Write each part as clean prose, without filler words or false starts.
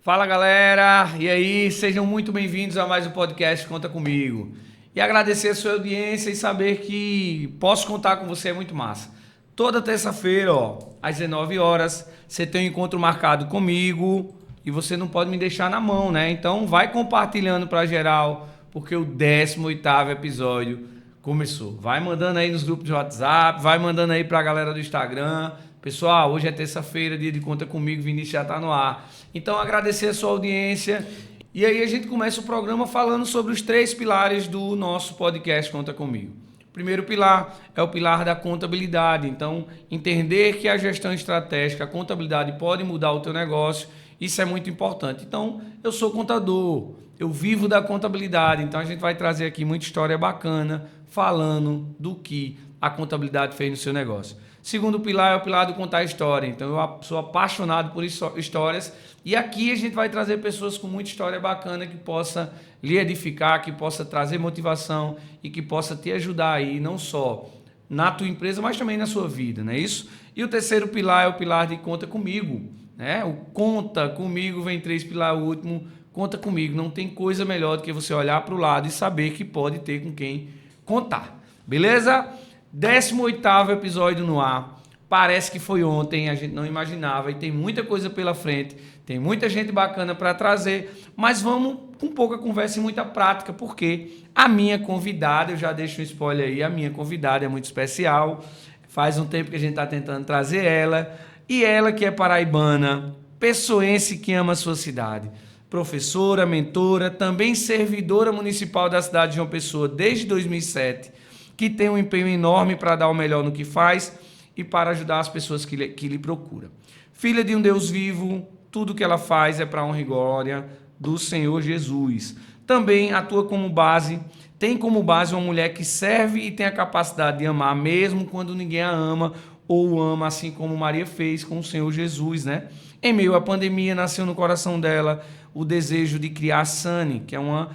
Fala galera, e aí, sejam muito bem-vindos a mais um podcast Conta Comigo. E agradecer a sua audiência e saber que posso contar com você é muito massa. Toda terça-feira, às 19 horas, você tem um encontro marcado comigo e você não pode me deixar na mão, né? Então vai compartilhando para geral, porque o 18º episódio começou. Vai mandando aí nos grupos de WhatsApp, vai mandando aí para a galera do Instagram. Pessoal, hoje é terça-feira, dia de Conta Comigo, Vinícius já está no ar. Então, agradecer a sua audiência. E aí a gente começa o programa falando sobre os 3 pilares do nosso podcast Conta Comigo. O primeiro pilar é o pilar da contabilidade. Então, entender que a gestão estratégica, a contabilidade pode mudar o teu negócio, isso é muito importante. Então, eu sou contador, eu vivo da contabilidade. Então, a gente vai trazer aqui muita história bacana falando do que a contabilidade fez no seu negócio. Segundo pilar é o pilar do contar história. Então, eu sou apaixonado por histórias. E aqui a gente vai trazer pessoas com muita história bacana que possa lhe edificar, que possa trazer motivação e que possa te ajudar aí, não só na tua empresa, mas também na sua vida, não é isso? E o terceiro pilar é o pilar de conta comigo, né? O conta comigo vem 3 pilar, o último, conta comigo. Não tem coisa melhor do que você olhar para o lado e saber que pode ter com quem contar, beleza? 18º episódio no ar. Parece que foi ontem, a gente não imaginava e tem muita coisa pela frente, tem muita gente bacana para trazer, mas vamos com pouca conversa e muita prática, porque a minha convidada, eu já deixo um spoiler aí, a minha convidada é muito especial, faz um tempo que a gente está tentando trazer ela, e ela que é paraibana, pessoense que ama a sua cidade, professora, mentora, também servidora municipal da cidade de João Pessoa desde 2007, que tem um empenho enorme para dar o melhor no que faz e para ajudar as pessoas que lhe procuram. Filha de um Deus vivo, tudo que ela faz é para a honra e glória do Senhor Jesus. Também atua como base, tem como base uma mulher que serve e tem a capacidade de amar, mesmo quando ninguém a ama ou ama, assim como Maria fez com o Senhor Jesus, né? Em meio à pandemia, nasceu no coração dela o desejo de criar a Sani, que é uma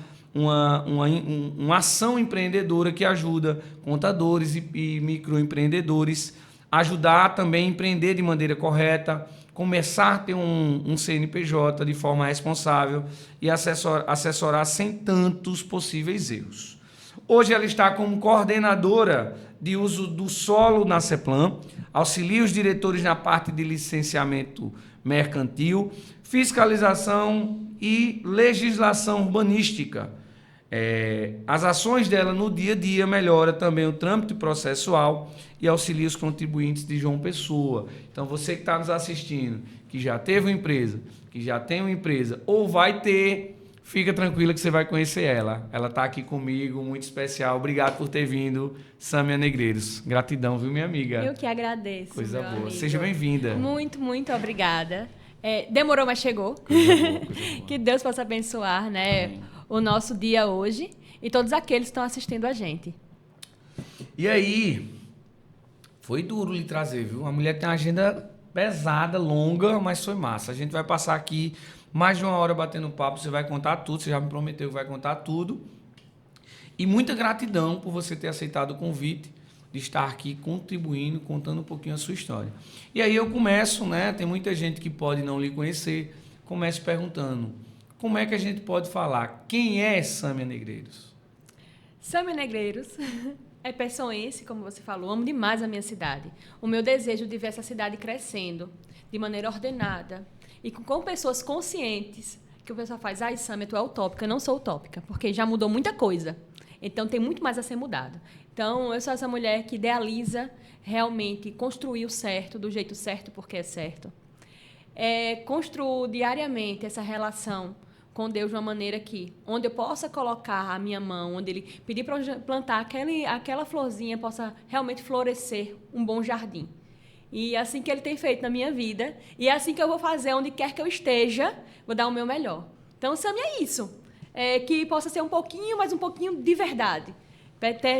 ação empreendedora que ajuda contadores e microempreendedores a ajudar também a empreender de maneira correta, começar a ter um CNPJ de forma responsável e assessorar sem tantos possíveis erros. Hoje ela está como coordenadora de uso do solo na CEPLAN, auxilia os diretores na parte de licenciamento mercantil, fiscalização e legislação urbanística. As ações dela no dia a dia melhora também o trâmite processual e auxilia os contribuintes de João Pessoa. Então, você que está nos assistindo, que já teve uma empresa, que já tem uma empresa ou vai ter, fica tranquila que você vai conhecer ela. Ela está aqui comigo, muito especial. Obrigado por ter vindo, Sâmia Negreiros. Gratidão, viu, minha amiga? Eu que agradeço. Coisa boa. Amigo. Seja bem-vinda. Muito, muito obrigada. Demorou, mas chegou. Coisa boa, coisa boa. Que Deus possa abençoar, né? Amém. O nosso dia hoje e todos aqueles que estão assistindo a gente. E aí, foi duro lhe trazer, viu? A mulher tem uma agenda pesada, longa, mas foi massa. A gente vai passar aqui mais de 1 hora batendo papo, você vai contar tudo, você já me prometeu que vai contar tudo. E muita gratidão por você ter aceitado o convite de estar aqui contribuindo, contando um pouquinho a sua história. E aí eu começo, né? Tem muita gente que pode não lhe conhecer, começo perguntando: como é que a gente pode falar? Quem é Sâmia Negreiros? Sâmia Negreiros é pessoense, como você falou. Amo demais a minha cidade. O meu desejo de ver essa cidade crescendo de maneira ordenada e com pessoas conscientes, que o pessoal faz: ai, Sâmia, tu é utópica. Eu não sou utópica, porque já mudou muita coisa. Então, tem muito mais a ser mudado. Então, eu sou essa mulher que idealiza realmente construir o certo, do jeito certo, porque é certo. Construo diariamente essa relação com Deus de uma maneira onde eu possa colocar a minha mão, onde Ele pedir para eu plantar aquela florzinha, possa realmente florescer um bom jardim. E é assim que Ele tem feito na minha vida, e é assim que eu vou fazer onde quer que eu esteja, vou dar o meu melhor. Então, Sâmia, é isso. Que possa ser um pouquinho, mas um pouquinho de verdade. Ter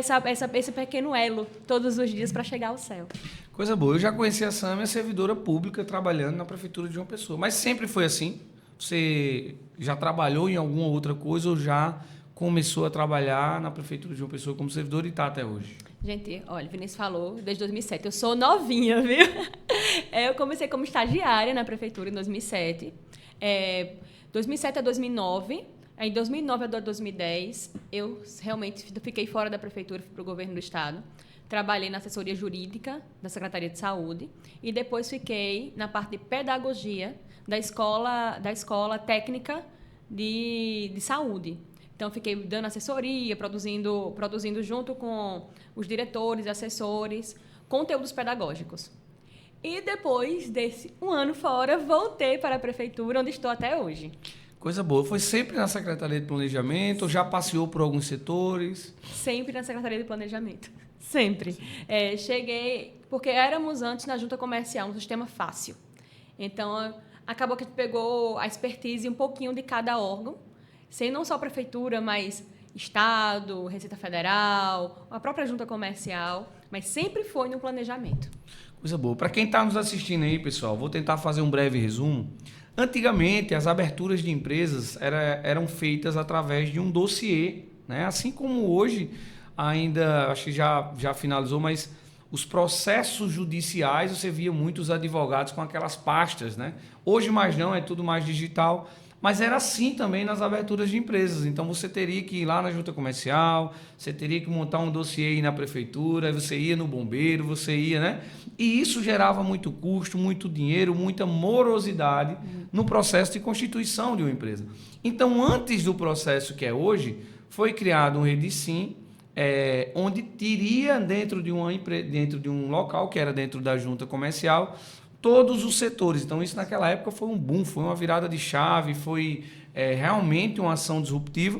esse pequeno elo todos os dias para chegar ao céu. Coisa boa. Eu já conheci a Sâmia, servidora pública, trabalhando na Prefeitura de João Pessoa. Mas sempre foi assim? Você já trabalhou em alguma outra coisa ou já começou a trabalhar na Prefeitura de João Pessoa como servidor e está até hoje? Gente, olha, o Vinícius falou desde 2007. Eu sou novinha, viu? Eu comecei como estagiária na Prefeitura em 2007. 2007 a 2009. Em 2009 a 2010, eu realmente fiquei fora da prefeitura, fui para o governo do estado. Trabalhei na assessoria jurídica da Secretaria de Saúde e depois fiquei na parte de pedagogia da escola técnica de saúde. Então, fiquei dando assessoria, produzindo junto com os diretores e assessores, conteúdos pedagógicos. E depois desse um ano fora, voltei para a prefeitura, onde estou até hoje. Coisa boa. Foi sempre na Secretaria de Planejamento ou já passeou por alguns setores? Sempre na Secretaria de Planejamento. Sempre. Cheguei, porque éramos antes na Junta Comercial, um sistema fácil. Então, acabou que a gente pegou a expertise um pouquinho de cada órgão, sem não só a prefeitura, mas Estado, Receita Federal, a própria Junta Comercial, mas sempre foi no planejamento. Coisa boa. Para quem está nos assistindo aí, pessoal, vou tentar fazer um breve resumo. Antigamente, as aberturas de empresas eram feitas através de um dossiê, né? Assim como hoje, ainda, acho que já finalizou, mas os processos judiciais, você via muitos advogados com aquelas pastas, né? Hoje mais não, é tudo mais digital. Mas era assim também nas aberturas de empresas. Então, você teria que ir lá na junta comercial, você teria que montar um dossiê aí na prefeitura, aí você ia no bombeiro, você ia, né? E isso gerava muito custo, muito dinheiro, muita morosidade no processo de constituição de uma empresa. Então, antes do processo que é hoje, foi criado um Redicim, onde teria dentro de um local, que era dentro da junta comercial, todos os setores. Então, isso naquela época foi um boom, foi uma virada de chave, foi realmente uma ação disruptiva.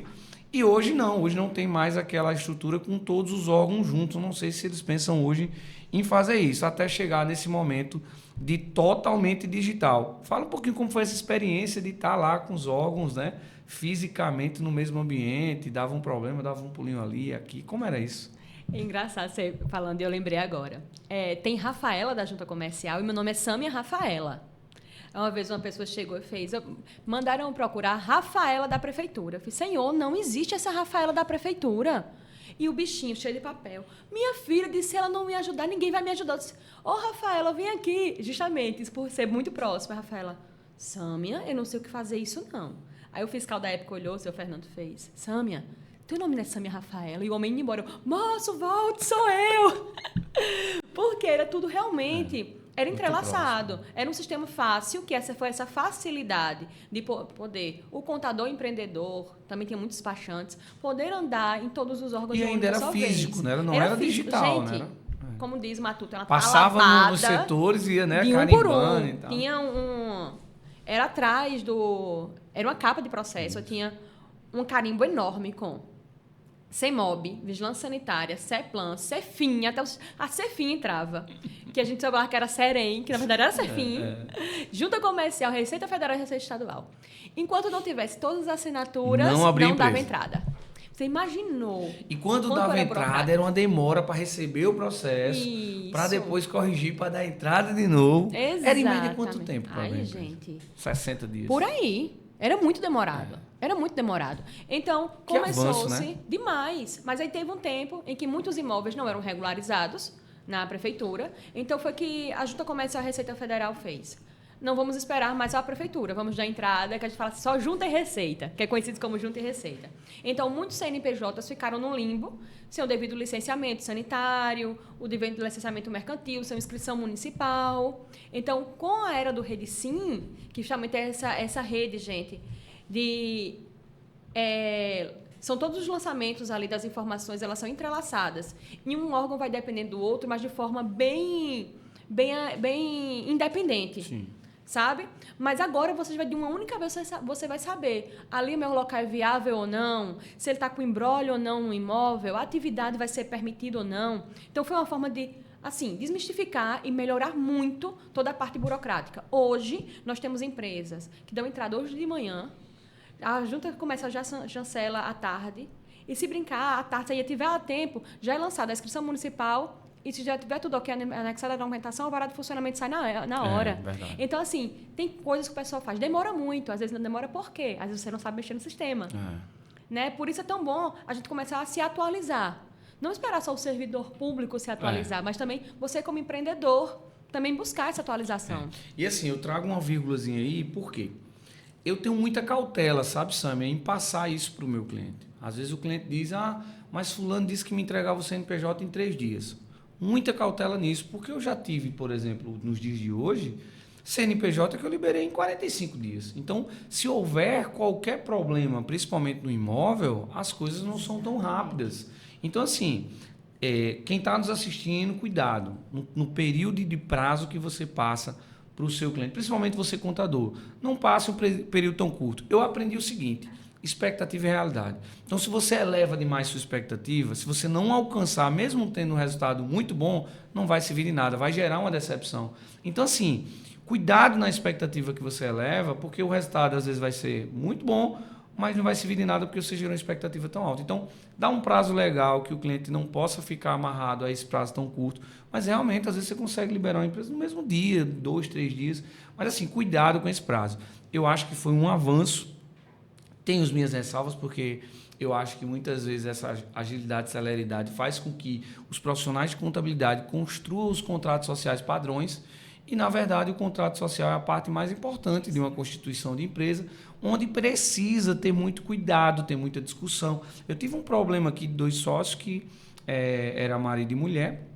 E hoje não tem mais aquela estrutura com todos os órgãos juntos. Não sei se eles pensam hoje em fazer isso, até chegar nesse momento de totalmente digital. Fala um pouquinho como foi essa experiência de estar lá com os órgãos, né, fisicamente no mesmo ambiente, dava um problema, dava um pulinho ali, aqui. Como era isso? É engraçado você falando, eu lembrei agora. Tem Rafaela da Junta Comercial e meu nome é Sâmia Rafaela. Uma vez uma pessoa chegou e fez, mandaram procurar Rafaela da prefeitura. Eu falei, senhor, não existe essa Rafaela da prefeitura. E o bichinho cheio de papel. Minha filha disse, se ela não me ajudar, ninguém vai me ajudar. Eu disse, Rafaela, vem aqui. Justamente, isso por ser muito próxima. A Rafaela, Sâmia, eu não sei o que fazer isso não. Aí o fiscal da época olhou, o seu Fernando fez, Sâmia, teu nome não é Sâmia Rafaela? E o homem indo embora. Moço, volte, sou eu! Porque era tudo realmente... Era entrelaçado. Era um sistema fácil, que essa foi essa facilidade de poder... O contador empreendedor, também tinha muitos despachantes, poder andar em todos os órgãos e de uma ainda era só físico, vez. né? Não era físico. digital, Gente, né? como diz Matuto, ela passava lavada, nos setores e ia, né, de um por carimbando um. e tal. Tinha era atrás do... Era uma capa de processo, tinha um carimbo enorme com CEMOB, Vigilância Sanitária, CEPLAN, CEFIM, até a CEFIM entrava, que a gente sabia que era CEREM, que na verdade era CEFIM, Junta Comercial, Receita Federal e Receita Estadual. Enquanto não tivesse todas as assinaturas, não dava entrada. Você imaginou? E quando dava entrada, era uma demora para receber o processo, para depois corrigir, para dar entrada de novo. Exatamente. Era em média quanto tempo? Ai, gente. 60 dias. Por aí. Era muito demorado. Era muito demorado. Então, começou-se né? demais. Mas aí teve um tempo em que muitos imóveis não eram regularizados na prefeitura. Então, foi que a Junta Comercial e a Receita Federal fez. Não vamos esperar mais a prefeitura. Vamos dar entrada, que a gente fala só Junta e Receita, que é conhecido como Junta e Receita. Então, muitos CNPJs ficaram no limbo, sem o devido licenciamento sanitário, o devido licenciamento mercantil, sem inscrição municipal. Então, com a era do Redicim, que justamente é essa rede, gente, são todos os lançamentos ali das informações, elas são entrelaçadas. E um órgão vai dependendo do outro, mas de forma bem independente. Sim. Sabe? Mas agora você vai de uma única vez, você vai saber ali o meu local é viável ou não, se ele está com embrólio ou não no imóvel, a atividade vai ser permitida ou não. Então, foi uma forma de, assim, desmistificar e melhorar muito toda a parte burocrática. Hoje, nós temos empresas que dão entrada hoje de manhã, a junta começa já chancela à tarde, e se brincar, à tarde, se aí tiver a tempo, já é lançada a inscrição municipal. E se já tiver tudo ok, anexada a documentação, o alvará de funcionamento sai na hora. Então, assim, tem coisas que o pessoal faz. Demora muito. Às vezes não demora por quê? Às vezes você não sabe mexer no sistema. Né? Por isso é tão bom a gente começar a se atualizar. Não esperar só o servidor público se atualizar, mas também você, como empreendedor, também buscar essa atualização. E assim, eu trago uma vírgulazinha aí, por quê? eu tenho muita cautela, sabe, Sammy, em passar isso para o meu cliente. Às vezes o cliente diz, mas fulano disse que me entregava o CNPJ em 3 dias. Muita cautela nisso, porque eu já tive, por exemplo, nos dias de hoje, CNPJ que eu liberei em 45 dias. Então, se houver qualquer problema, principalmente no imóvel, as coisas não são tão rápidas. Então, assim, quem está nos assistindo, cuidado no período de prazo que você passa para o seu cliente, principalmente você contador. Não passe um período tão curto. Eu aprendi o seguinte: expectativa e realidade. Então, se você eleva demais sua expectativa, se você não alcançar, mesmo tendo um resultado muito bom, não vai servir de nada, vai gerar uma decepção. Então, assim, cuidado na expectativa que você eleva, porque o resultado às vezes vai ser muito bom, mas não vai servir de nada porque você gerou uma expectativa tão alta. Então, dá um prazo legal que o cliente não possa ficar amarrado a esse prazo tão curto, mas realmente, às vezes, você consegue liberar uma empresa no mesmo dia, 2, 3 dias. Mas, assim, cuidado com esse prazo. Eu acho que foi um avanço. Tenho as minhas ressalvas, porque eu acho que muitas vezes essa agilidade e celeridade faz com que os profissionais de contabilidade construam os contratos sociais padrões e, na verdade, o contrato social é a parte mais importante de uma constituição de empresa, onde precisa ter muito cuidado, ter muita discussão. Eu tive um problema aqui de 2 sócios que era marido e mulher,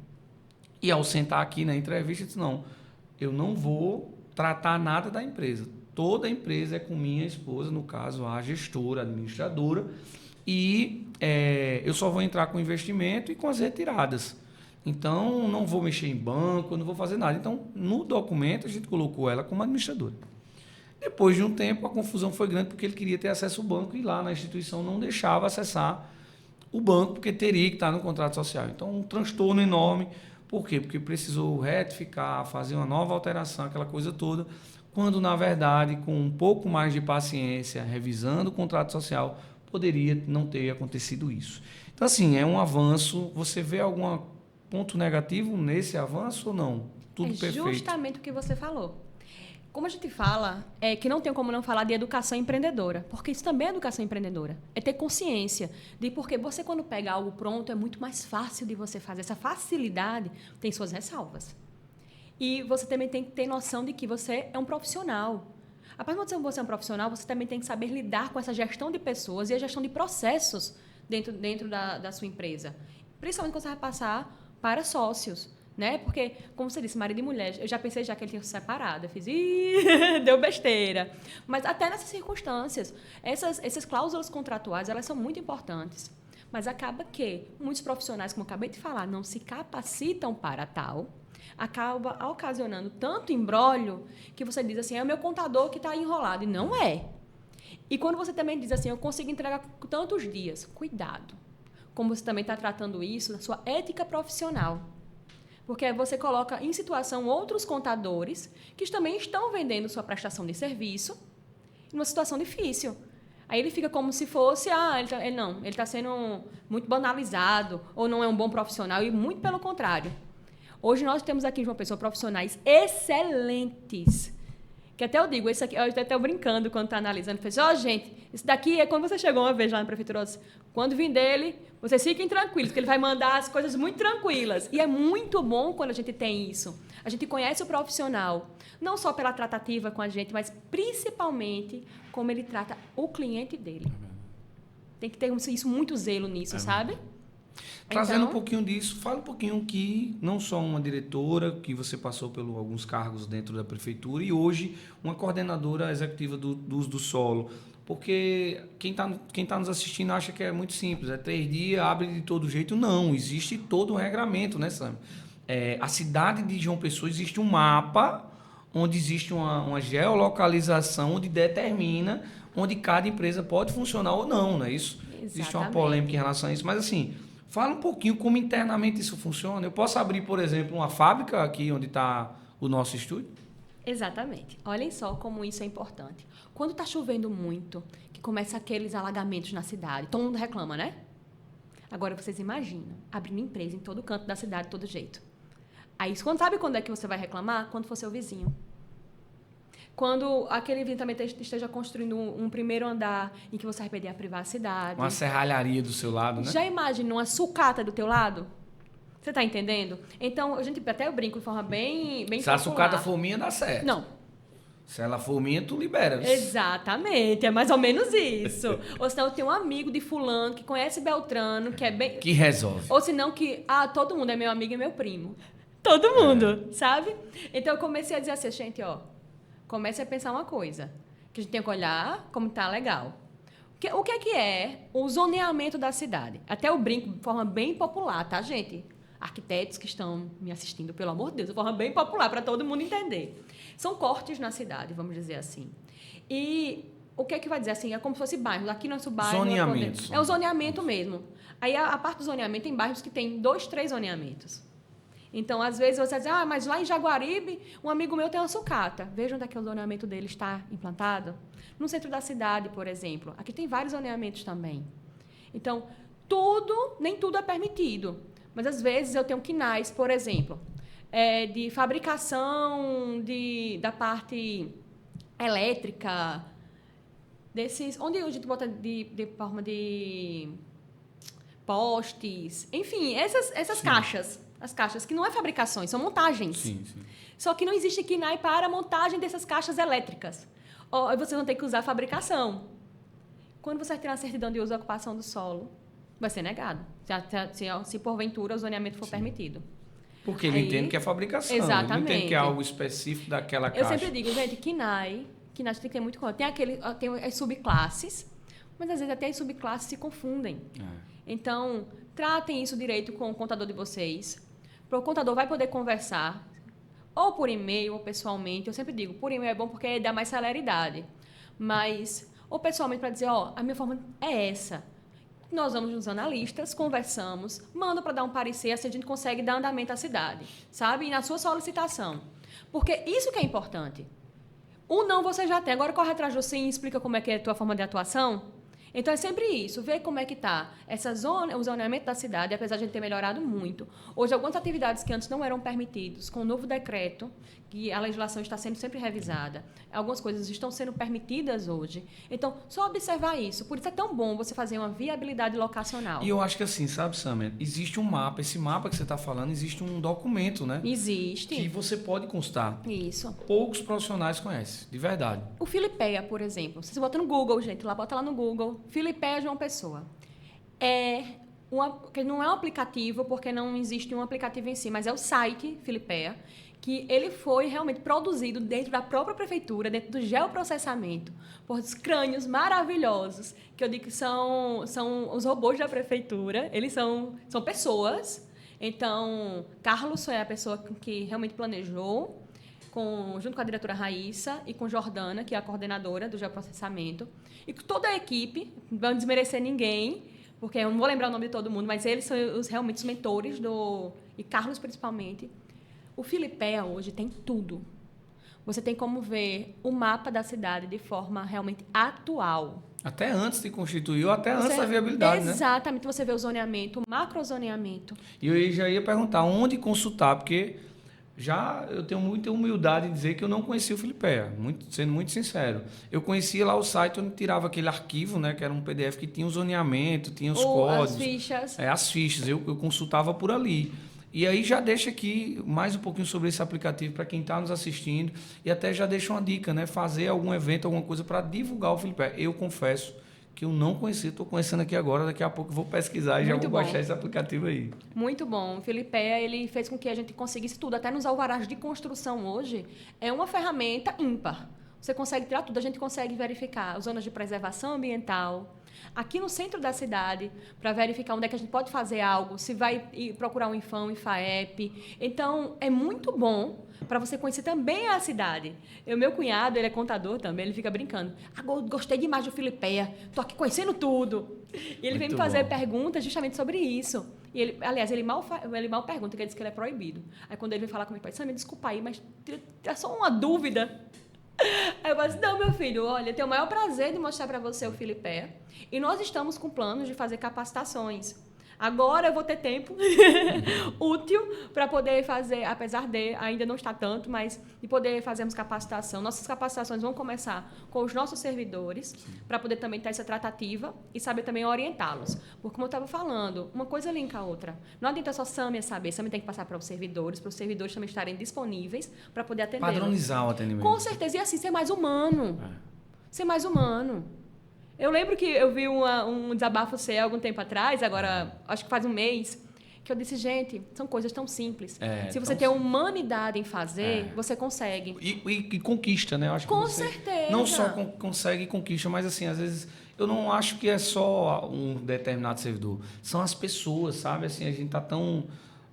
e ao sentar aqui na entrevista, eu disse, não, eu não vou tratar nada da empresa. Toda a empresa é com minha esposa, no caso, a gestora, a administradora, e eu só vou entrar com investimento e com as retiradas. Então, não vou mexer em banco, não vou fazer nada. Então, no documento, a gente colocou ela como administradora. Depois de um tempo, a confusão foi grande, porque ele queria ter acesso ao banco e lá na instituição não deixava acessar o banco, porque teria que estar no contrato social. Então, um transtorno enorme. Por quê? Porque precisou retificar, fazer uma nova alteração, aquela coisa toda, quando, na verdade, com um pouco mais de paciência, revisando o contrato social, poderia não ter acontecido isso. Então, assim, é um avanço. Você vê algum ponto negativo nesse avanço ou não? Tudo perfeito. Justamente o que você falou. Como a gente fala, é que não tem como não falar de educação empreendedora, porque isso também é educação empreendedora. É ter consciência de porque você, quando pega algo pronto, é muito mais fácil de você fazer. Essa facilidade tem suas ressalvas. E você também tem que ter noção de que você é um profissional. A partir do momento que você é um profissional, você também tem que saber lidar com essa gestão de pessoas e a gestão de processos dentro da sua empresa. Principalmente quando você vai passar para sócios. Né? Porque, como você disse, marido e mulher, eu já pensei que ele tinha se separado. Eu fiz, deu besteira. Mas até nessas circunstâncias, essas cláusulas contratuais, elas são muito importantes. Mas acaba que muitos profissionais, como eu acabei de falar, não se capacitam para tal, acaba ocasionando tanto imbróglio que você diz assim, é o meu contador que está enrolado. E não é. E quando você também diz assim, eu consigo entregar com tantos dias, cuidado. Como você também está tratando isso na sua ética profissional. Porque você coloca em situação outros contadores que também estão vendendo sua prestação de serviço numa situação difícil. Aí ele fica como se fosse, ele está sendo muito banalizado ou não é um bom profissional, e muito pelo contrário. Hoje nós temos aqui uma pessoa profissionais excelentes, que até eu digo, isso aqui, eu até estou brincando quando está analisando, eu falei, gente, isso daqui é quando você chegou uma vez lá na prefeitura, quando vim dele, vocês fiquem tranquilos, porque ele vai mandar as coisas muito tranquilas. E é muito bom quando a gente tem isso. A gente conhece o profissional, não só pela tratativa com a gente, mas principalmente como ele trata o cliente dele. Tem que ter isso, muito zelo nisso, sabe? Trazendo um pouquinho disso, fala um pouquinho que não só uma diretora, que você passou por alguns cargos dentro da prefeitura e hoje uma coordenadora executiva do uso do solo. Porque quem tá nos assistindo acha que é muito simples, é 3 dias, abre de todo jeito. Não, existe todo um regramento, né, Sam? A cidade de João Pessoa existe um mapa onde existe uma geolocalização onde determina onde cada empresa pode funcionar ou não, não é isso? Exatamente. Existe uma polêmica em relação a isso, mas assim, fala um pouquinho como internamente isso funciona. Eu posso abrir, por exemplo, uma fábrica aqui onde está o nosso estúdio? Exatamente. Olhem só como isso é importante. Quando está chovendo muito, que começa aqueles alagamentos na cidade, todo mundo reclama, né? Agora vocês imaginam, abrindo empresa em todo canto da cidade, de todo jeito. Aí, sabe quando é que você vai reclamar? Quando for seu vizinho. Quando aquele vizinho também esteja construindo um primeiro andar em que você vai perder a privacidade. Uma serralharia do seu lado, né? Já imagina uma sucata do teu lado? Você está entendendo? Então, a gente até eu brinco de forma bem se a sucata for minha, dá certo. Não. Se ela for minha, tu libera. Exatamente, é mais ou menos isso. Ou senão eu tenho um amigo de fulano que conhece Beltrano, que é bem... Que resolve. Ou senão que, todo mundo é meu amigo e meu primo. Todo mundo, sabe? Então eu comecei a dizer assim, gente, comece a pensar uma coisa, que a gente tem que olhar como tá legal. O que é o zoneamento da cidade? Até eu brinco de forma bem popular, tá, gente? Arquitetos que estão me assistindo, pelo amor de Deus, de forma bem popular, para todo mundo entender. São cortes na cidade, vamos dizer assim. E o que é que vai dizer assim? É como se fosse bairros. Aqui nosso bairro... Zoneamento. É o zoneamento mesmo. Aí a parte do zoneamento tem bairros que tem 2, 3 zoneamentos. Então, às vezes, você diz, mas lá em Jaguaribe, um amigo meu tem uma sucata. Veja onde é que o zoneamento dele está implantado. No centro da cidade, por exemplo. Aqui tem vários zoneamentos também. Então, nem tudo é permitido. Mas, às vezes, eu tenho quinais, por exemplo, de fabricação da parte elétrica, onde a gente bota de forma de postes, enfim, essas caixas. As caixas, que não é fabricações, são montagens. Sim. Só que não existe KNAI para a montagem dessas caixas elétricas. Ou vocês vão ter que usar a fabricação. Quando você tem uma certidão de uso e ocupação do solo, vai ser negado. Se porventura o zoneamento for permitido. Porque ele entende que é fabricação. Exatamente. Ele entende que é algo específico daquela caixa. Eu sempre digo, gente, KNAI tem que ter muito cuidado. Tem as subclasses, mas às vezes até as subclasses se confundem. Então, tratem isso direito com o contador de vocês. O contador vai poder conversar, ou por e-mail, ou pessoalmente. Eu sempre digo, por e-mail é bom porque dá mais celeridade. Mas, ou pessoalmente, para dizer, a minha forma é essa. Nós vamos nos analistas, conversamos, mando para dar um parecer, assim a gente consegue dar andamento à cidade, sabe? E na sua solicitação. Porque isso que é importante. O não você já tem. Agora corre atrás de você e explica como é que é a tua forma de atuação. Então, é sempre isso, ver como é que está o zoneamento da cidade, apesar de a gente ter melhorado muito. Hoje, algumas atividades que antes não eram permitidas, com o novo decreto, que a legislação está sendo sempre revisada, algumas coisas estão sendo permitidas hoje. Então, só observar isso. Por isso é tão bom você fazer uma viabilidade locacional. E eu acho que assim, sabe, Samia? Existe um mapa. Esse mapa que você está falando, existe um documento, né? Existe. Que você pode constar. Isso. Poucos profissionais conhecem, de verdade. O Filipeia, por exemplo. Você bota no Google, gente. Bota lá no Google. Filipeia João Pessoa. Que não é um aplicativo, porque não existe um aplicativo em si, mas é o site Filipeia, que ele foi realmente produzido dentro da própria prefeitura, dentro do geoprocessamento, por crânios maravilhosos, que eu digo que são os robôs da prefeitura. Eles são pessoas. Então, Carlos foi a pessoa que realmente planejou, junto com a diretora Raíssa e com Jordana, que é a coordenadora do geoprocessamento, e com toda a equipe, não vão desmerecer ninguém, porque eu não vou lembrar o nome de todo mundo, mas eles são realmente os mentores, e Carlos principalmente. O Filipeia hoje tem tudo. Você tem como ver o mapa da cidade de forma realmente atual. Até antes de constituir, ou até antes da viabilidade, né? Exatamente. Você vê o zoneamento, o macrozoneamento. E eu já ia perguntar onde consultar, porque eu tenho muita humildade em dizer que eu não conhecia o Filipeia, sendo muito sincero. Eu conhecia lá o site onde tirava aquele arquivo, né, que era um PDF que tinha o zoneamento, tinha os códigos. As fichas. As fichas, eu consultava por ali. E aí já deixa aqui mais um pouquinho sobre esse aplicativo para quem está nos assistindo, e até já deixa uma dica, né, fazer algum evento, alguma coisa para divulgar o Filipeia. Eu confesso que eu não conhecia, estou conhecendo aqui agora, daqui a pouco eu vou pesquisar e já vou baixar esse aplicativo aí. Muito bom. O Filipeia, ele fez com que a gente conseguisse tudo, até nos alvarás de construção hoje, é uma ferramenta ímpar. Você consegue tirar tudo, a gente consegue verificar zonas de preservação ambiental, aqui no centro da cidade, para verificar onde é que a gente pode fazer algo, se vai procurar um IFAM, um IFAEP. Então, é muito bom para você conhecer também a cidade. Meu cunhado, ele é contador também, ele fica brincando. Gostei demais do Filipeia, estou aqui conhecendo tudo. E ele vem me fazer perguntas justamente sobre isso. E ele mal pergunta, que ele diz que ele é proibido. Aí quando ele vem falar comigo, me desculpa aí, mas é só uma dúvida. Aí eu falo assim, não, meu filho, olha, eu tenho o maior prazer de mostrar para você o Filipeia. E nós estamos com planos de fazer capacitações. Agora eu vou ter tempo útil para poder fazer, apesar de ainda não estar tanto, mas de poder fazermos capacitação. Nossas capacitações vão começar com os nossos servidores, para poder também ter essa tratativa e saber também orientá-los. Porque, como eu estava falando, uma coisa linka a outra. Não adianta só Sâmia saber, Sâmia tem que passar para os servidores também estarem disponíveis para poder atender. Padronizar o atendimento. Com certeza, e assim, ser mais humano. Ser mais humano. Eu lembro que eu vi um desabafo seu algum tempo atrás, agora acho que faz um mês, que eu disse, gente, são coisas tão simples. Se você tem humanidade em fazer, você consegue. E conquista, né? Eu acho Com que você certeza. não só consegue e conquista, mas assim, às vezes eu não acho que é só um determinado servidor. São as pessoas, sabe? Assim, a gente tá tão...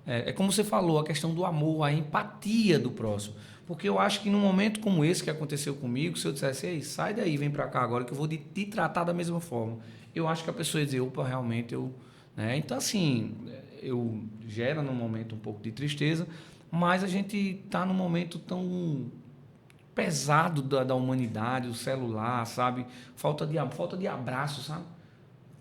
É como você falou, a questão do amor, a empatia do próximo. Porque eu acho que num momento como esse que aconteceu comigo, se eu dissesse, ei, sai daí, vem para cá agora que eu vou te tratar da mesma forma, eu acho que a pessoa ia dizer, opa, realmente eu... Né? Então, assim, eu gera num momento um pouco de tristeza, mas a gente está num momento tão pesado da humanidade, o celular, sabe? Falta de abraço, sabe?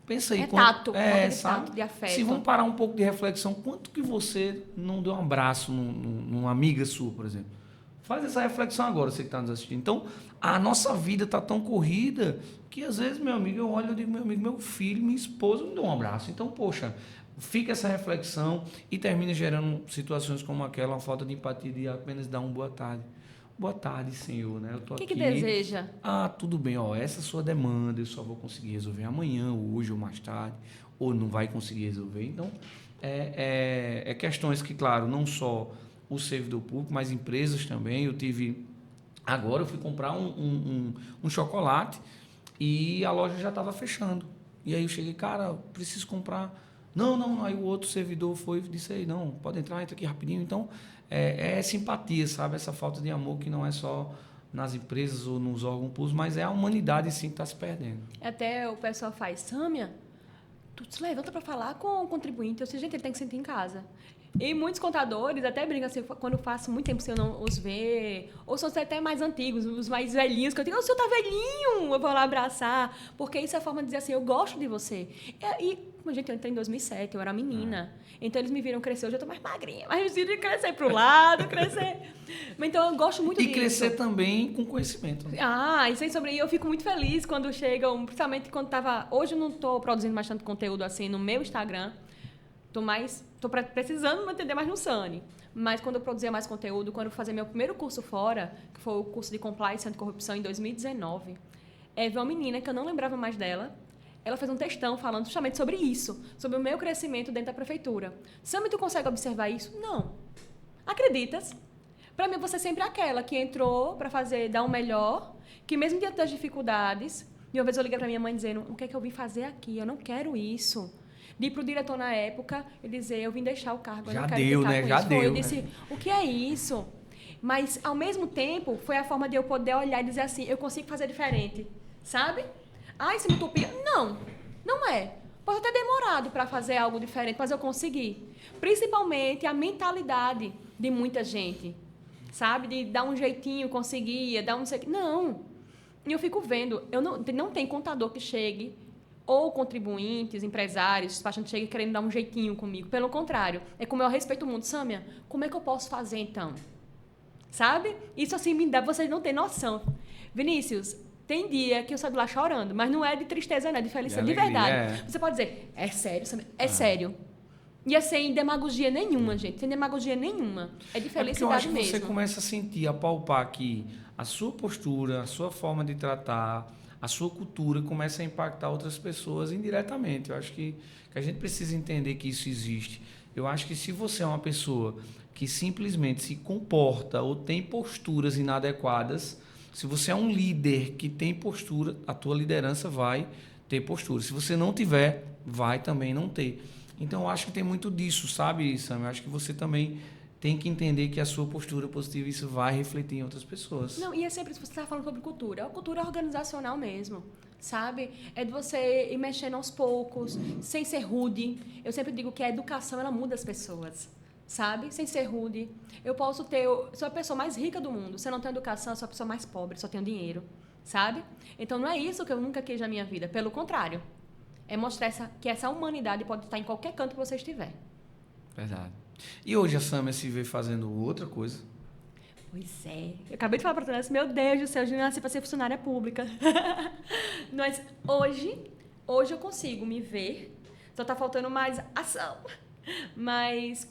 Pensa aí. Tato, sabe? tato, de afeto. Se vamos parar um pouco de reflexão, quanto que você não deu um abraço numa amiga sua, por exemplo? Faz essa reflexão agora, você que está nos assistindo. Então, a nossa vida está tão corrida que, às vezes, meu amigo, eu olho e digo, meu amigo, meu filho, minha esposa me deu um abraço. Então, poxa, fica essa reflexão e termina gerando situações como aquela, uma falta de empatia de apenas dar um boa tarde. Boa tarde, senhor, né? Eu tô aqui. O que deseja? Ah, tudo bem, ó, essa é a sua demanda, eu só vou conseguir resolver amanhã, hoje ou mais tarde, ou não vai conseguir resolver. Então, é questões que, claro, não só o servidor público, mas empresas também. Agora eu fui comprar um chocolate e a loja já estava fechando. E aí eu cheguei, cara, preciso comprar. Não. Aí o outro servidor foi e disse, aí, não, pode entrar, entra aqui rapidinho. Então, é simpatia, sabe? Essa falta de amor que não é só nas empresas ou nos órgãos públicos, mas é a humanidade sim que está se perdendo. Até o pessoal faz, Sâmia, tu se levanta para falar com o contribuinte. Eu sei, gente, ele tem que sentir em casa. E muitos contadores até brincam assim, quando eu faço muito tempo sem eu não os ver, ou são até mais antigos, os mais velhinhos, que eu digo, o senhor tá velhinho, eu vou lá abraçar, porque isso é a forma de dizer assim, eu gosto de você. E gente, eu entrei em 2007, eu era menina, então eles me viram crescer, hoje eu tô mais magrinha, mas me viram crescer pro lado, crescer. Então eu gosto muito disso. E crescer também com conhecimento. E sem sobre, eu fico muito feliz quando chegam, principalmente quando hoje eu não tô produzindo mais tanto conteúdo assim no meu Instagram, Tô precisando me entender mais no Sunny. Mas quando eu produzia mais conteúdo, quando eu fazia meu primeiro curso fora, que foi o curso de Compliance e Anticorrupção em 2019, veio uma menina que eu não lembrava mais dela. Ela fez um textão falando justamente sobre isso, sobre o meu crescimento dentro da prefeitura. Sami, tu consegue observar isso? Não. Acreditas? Para mim, você é sempre aquela que entrou para dar o melhor, que mesmo diante das dificuldades, e uma vez eu liguei para minha mãe dizendo, o que é que eu vim fazer aqui? Eu não quero isso. De ir pro diretor na época e dizer, eu vim deixar o cargo, eu não quero ficar com Já isso. deu, Eu disse, o que é isso? Mas, ao mesmo tempo, foi a forma de eu poder olhar e dizer assim, eu consigo fazer diferente, sabe? Isso é uma utopia? Não é. Pode ter demorado para fazer algo diferente, mas eu consegui. Principalmente a mentalidade de muita gente, sabe? De dar um jeitinho, conseguia, dar um... Não. E eu fico vendo, não tem contador que chegue ou contribuintes, empresários, despachantes chegam querendo dar um jeitinho comigo. Pelo contrário, é como eu respeito o mundo. Sâmia, como é que eu posso fazer, então? Sabe? Isso, assim, vocês não têm noção. Vinícius, tem dia que eu saio de lá chorando, mas não é de tristeza, não, é de felicidade, de verdade. Você pode dizer, é sério, Sâmia? É sério. E é sem demagogia nenhuma, gente. Sem demagogia nenhuma. É de felicidade mesmo. Eu acho que você começa a sentir, a palpar que a sua postura, a sua forma de tratar, a sua cultura começa a impactar outras pessoas indiretamente. Eu acho que a gente precisa entender que isso existe. Eu acho que se você é uma pessoa que simplesmente se comporta ou tem posturas inadequadas, se você é um líder que tem postura, a tua liderança vai ter postura. Se você não tiver, vai também não ter. Então, eu acho que tem muito disso, sabe, Sam? Eu acho que você também tem que entender que a sua postura positiva, isso vai refletir em outras pessoas. Não, e é sempre, se você está falando sobre cultura, é a cultura organizacional mesmo, sabe? É de você ir mexendo aos poucos, sem ser rude. Eu sempre digo que a educação, ela muda as pessoas, sabe? Sem ser rude. Eu sou a pessoa mais rica do mundo. Se eu não tenho educação, eu sou a pessoa mais pobre, só tenho dinheiro, sabe? Então, não é isso que eu nunca quis na minha vida. Pelo contrário. É mostrar que essa humanidade pode estar em qualquer canto que você estiver. Verdade. E hoje a Sâmia se vê fazendo outra coisa. Pois é. Eu acabei de falar para tu, assim, meu Deus do céu, eu nasci para ser funcionária pública. Mas hoje eu consigo me ver. Só tá faltando mais ação. Mas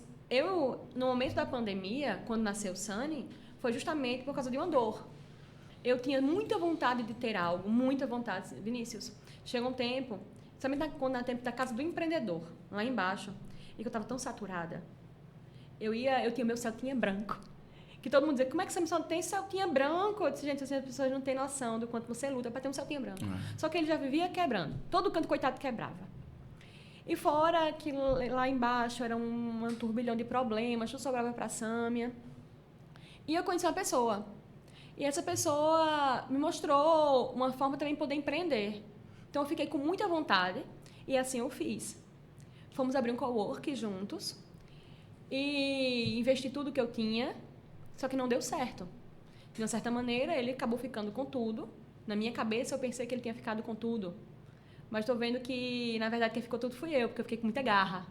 no momento da pandemia, quando nasceu o Sunny, foi justamente por causa de uma dor. Eu tinha muita vontade de ter algo, muita vontade. Vinícius, chega um tempo, somente na tempo da casa do empreendedor, lá embaixo, e que eu estava tão saturada. Eu tinha meu Celtinha branco. Que todo mundo dizia, como é que você só tem Celtinha branco? Eu disse, gente, assim, as pessoas não têm noção do quanto você luta para ter um Celtinha branco. Só que ele já vivia quebrando. Todo canto, coitado, quebrava. E fora que lá embaixo era um turbilhão de problemas, tudo sobrava para a Sâmia. E eu conheci uma pessoa. E essa pessoa me mostrou uma forma também de poder empreender. Então, eu fiquei com muita vontade e assim eu fiz. Fomos abrir um cowork juntos e investi tudo que eu tinha, só que não deu certo. De uma certa maneira, ele acabou ficando com tudo. Na minha cabeça, eu pensei que ele tinha ficado com tudo. Mas estou vendo que, na verdade, quem ficou tudo fui eu, porque eu fiquei com muita garra.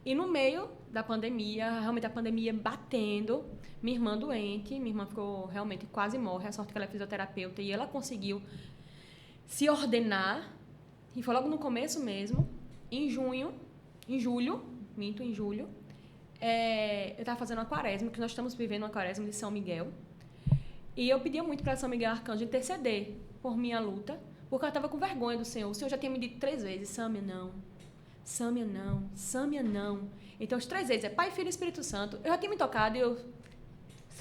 E no meio da pandemia, realmente a pandemia batendo, minha irmã doente, minha irmã ficou realmente quase morre, a sorte que ela é fisioterapeuta, e ela conseguiu se ordenar, e foi logo no começo mesmo, em julho, eu estava fazendo uma quaresma, que nós estamos vivendo uma quaresma de São Miguel, e eu pedia muito para São Miguel Arcanjo interceder por minha luta, porque eu estava com vergonha do Senhor. O Senhor já tinha me dito 3 vezes, Sâmia, não. Sâmia, não. Sâmia, não. Então, as 3 vezes é Pai, Filho e Espírito Santo. Eu já tinha me tocado e eu...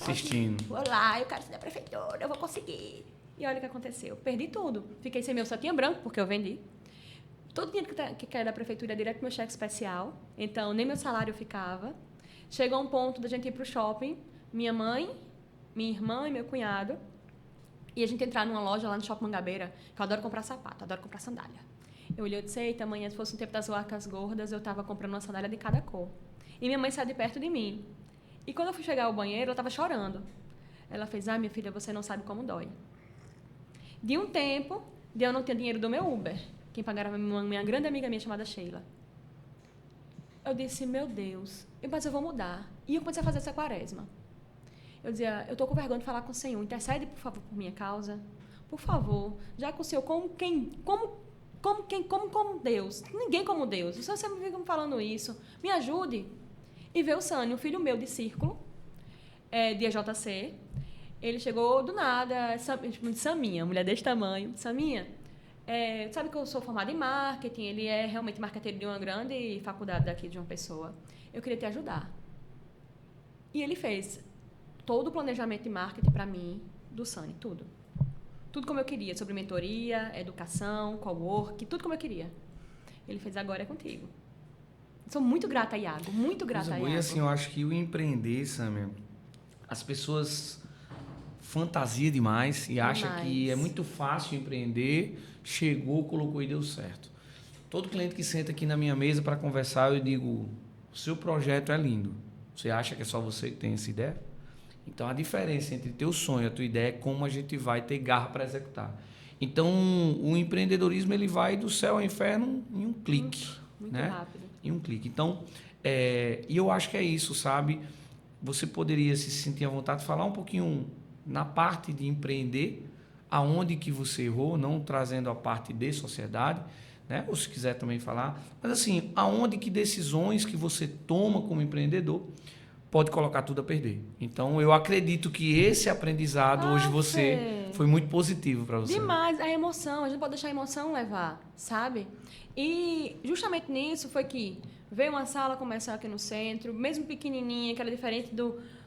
Assistindo. Vou lá, eu quero ser da prefeitura, eu vou conseguir. E olha o que aconteceu. Perdi tudo. Fiquei sem meu Celtinha branco, porque eu vendi. Todo dinheiro que caiu da prefeitura é direto pro meu cheque especial. Então, nem meu salário ficava. Chegou um ponto da gente ir pro shopping. Minha mãe, minha irmã e meu cunhado. E a gente entrar numa loja lá no Shopping Mangabeira, que eu adoro comprar sapato, adoro comprar sandália. Eu olhei e disse, eita, amanhã, se fosse um tempo das vacas gordas, eu estava comprando uma sandália de cada cor. E minha mãe saiu de perto de mim. E quando eu fui chegar ao banheiro, eu estava chorando. Ela fez, minha filha, você não sabe como dói. De um tempo, eu não tinha dinheiro do meu Uber. Quem pagava era uma minha grande amiga minha chamada Sheila. Eu disse, meu Deus, mas eu vou mudar. E eu comecei a fazer essa quaresma. Eu dizia, eu estou com vergonha de falar com o Senhor. Intercede, por favor, por minha causa. Por favor. Já que o Senhor, como Deus. Ninguém como Deus. O Senhor sempre fica me falando isso. Me ajude. E veio o Sânio, um filho meu de círculo, de EJC. Ele chegou do nada, Saminha, mulher desse tamanho. Saminha, sabe que eu sou formada em marketing, ele é realmente marqueteiro de uma grande faculdade daqui de uma pessoa. Eu queria te ajudar. E ele fez todo o planejamento de marketing para mim, do Sunny, tudo. Tudo como eu queria, sobre mentoria, educação, cowork, tudo como eu queria. Ele fez, agora é contigo. Sou muito grata a Iago, muito grata a Iago. E assim, eu acho que o empreender, Sâmia, as pessoas fantasiam demais e acham que é muito fácil empreender, chegou, colocou e deu certo. Todo cliente que senta aqui na minha mesa para conversar, eu digo, o seu projeto é lindo. Você acha que é só você que tem essa ideia? Então, a diferença entre teu sonho e a tua ideia é como a gente vai ter garra para executar. Então, o empreendedorismo ele vai do céu ao inferno em um clique. Muito né? rápido. Em um clique. Então, e eu acho que é isso, sabe? Você poderia se sentir à vontade de falar um pouquinho na parte de empreender, aonde que você errou, não trazendo a parte de sociedade, né? Ou se quiser também falar. Mas assim, aonde que decisões que você toma como empreendedor pode colocar tudo a perder. Então, eu acredito que esse aprendizado hoje foi muito positivo para você. Demais. A emoção, a gente não pode deixar a emoção levar, sabe? E justamente nisso foi que veio uma sala comercial aqui no centro, mesmo pequenininha, que era diferente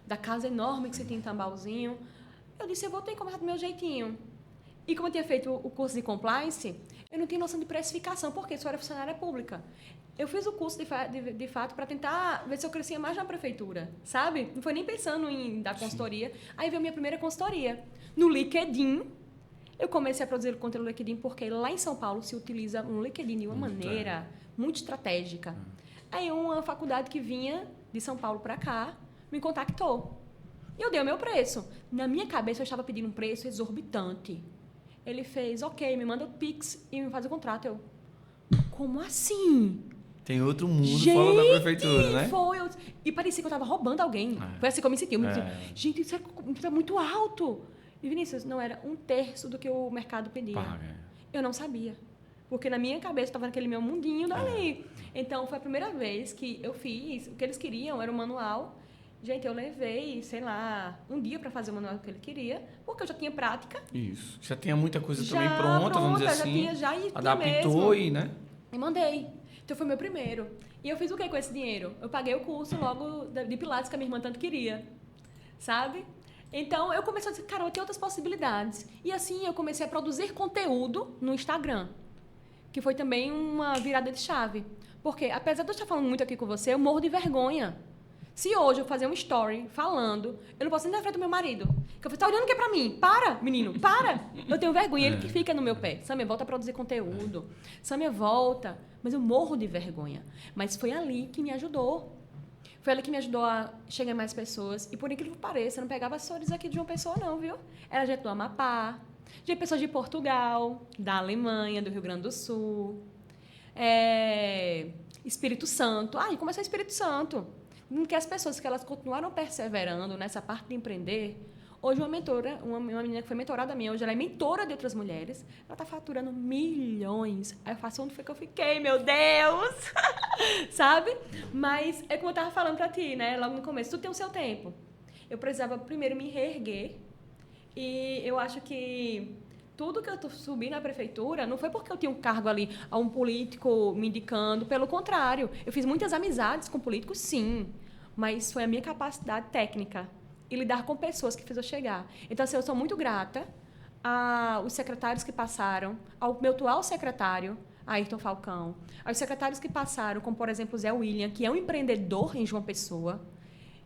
da casa enorme que você tinha em Tambalzinho. Eu disse, eu vou ter que começar do meu jeitinho. E como eu tinha feito o curso de compliance, eu não tinha noção de precificação, porque eu era funcionária pública. Eu fiz o curso, de fato, para tentar ver se eu crescia mais na prefeitura, sabe? Não foi nem pensando em dar consultoria. Aí veio a minha primeira consultoria. No LinkedIn, eu comecei a produzir conteúdo no LinkedIn, porque lá em São Paulo se utiliza um LinkedIn de uma maneira muito estratégica. Aí uma faculdade que vinha de São Paulo para cá me contactou. E eu dei o meu preço. Na minha cabeça, eu estava pedindo um preço exorbitante. Ele fez, ok, me manda o Pix e me faz o contrato. Eu, como assim? Tem outro mundo fora da prefeitura, né? Foi. E parecia que eu tava roubando alguém. Foi assim que eu me senti. Gente, isso é muito alto. E, Vinícius, não era 1/3 do que o mercado pedia. Eu não sabia. Porque na minha cabeça estava naquele meu mundinho dali. Então, foi a primeira vez que eu fiz. O que eles queriam era um manual. Gente, eu levei, sei lá, um dia para fazer o manual que ele queria, porque eu já tinha prática. Isso. Já tinha muita coisa também pronta, vamos dizer assim. Adaptou e, né? E mandei. Então, foi meu primeiro. E eu fiz o que com esse dinheiro? Eu paguei o curso logo de Pilates que a minha irmã tanto queria. Sabe? Então, eu comecei a dizer, cara, tem outras possibilidades. E assim, eu comecei a produzir conteúdo no Instagram, que foi também uma virada de chave. Porque, apesar de eu estar falando muito aqui com você, eu morro de vergonha. Se hoje eu fazer um story falando, eu não posso nem dar frente ao meu marido. Que eu falei, tá olhando o que pra mim? Para, menino, para! Eu tenho vergonha, ele que fica no meu pé. Samia, volta a produzir conteúdo. Samia, volta. Mas eu morro de vergonha. Mas foi ali que me ajudou. Foi ali que me ajudou a chegar a mais pessoas. E por incrível que pareça, eu não pegava assessores aqui de uma pessoa não, viu? Era gente do Amapá, de pessoas de Portugal, da Alemanha, do Rio Grande do Sul, Espírito Santo. E começou o Espírito Santo. Que as pessoas que elas continuaram perseverando nessa parte de empreender. Hoje uma mentora, uma menina que foi mentorada minha, hoje ela é mentora de outras mulheres, ela está faturando milhões. Aí eu faço, onde foi que eu fiquei, meu Deus? Sabe? Mas é como eu estava falando para ti, né? Logo no começo, tudo tem o seu tempo. Eu precisava primeiro me reerguer e eu acho que tudo que eu subi na prefeitura não foi porque eu tinha um cargo ali, a um político me indicando, pelo contrário. Eu fiz muitas amizades com políticos, sim, mas foi a minha capacidade técnica e lidar com pessoas que fez eu chegar. Então, assim, eu sou muito grata aos secretários que passaram, ao meu atual secretário, Ayrton Falcão, aos secretários que passaram, como, por exemplo, o Zé William, que é um empreendedor em João Pessoa,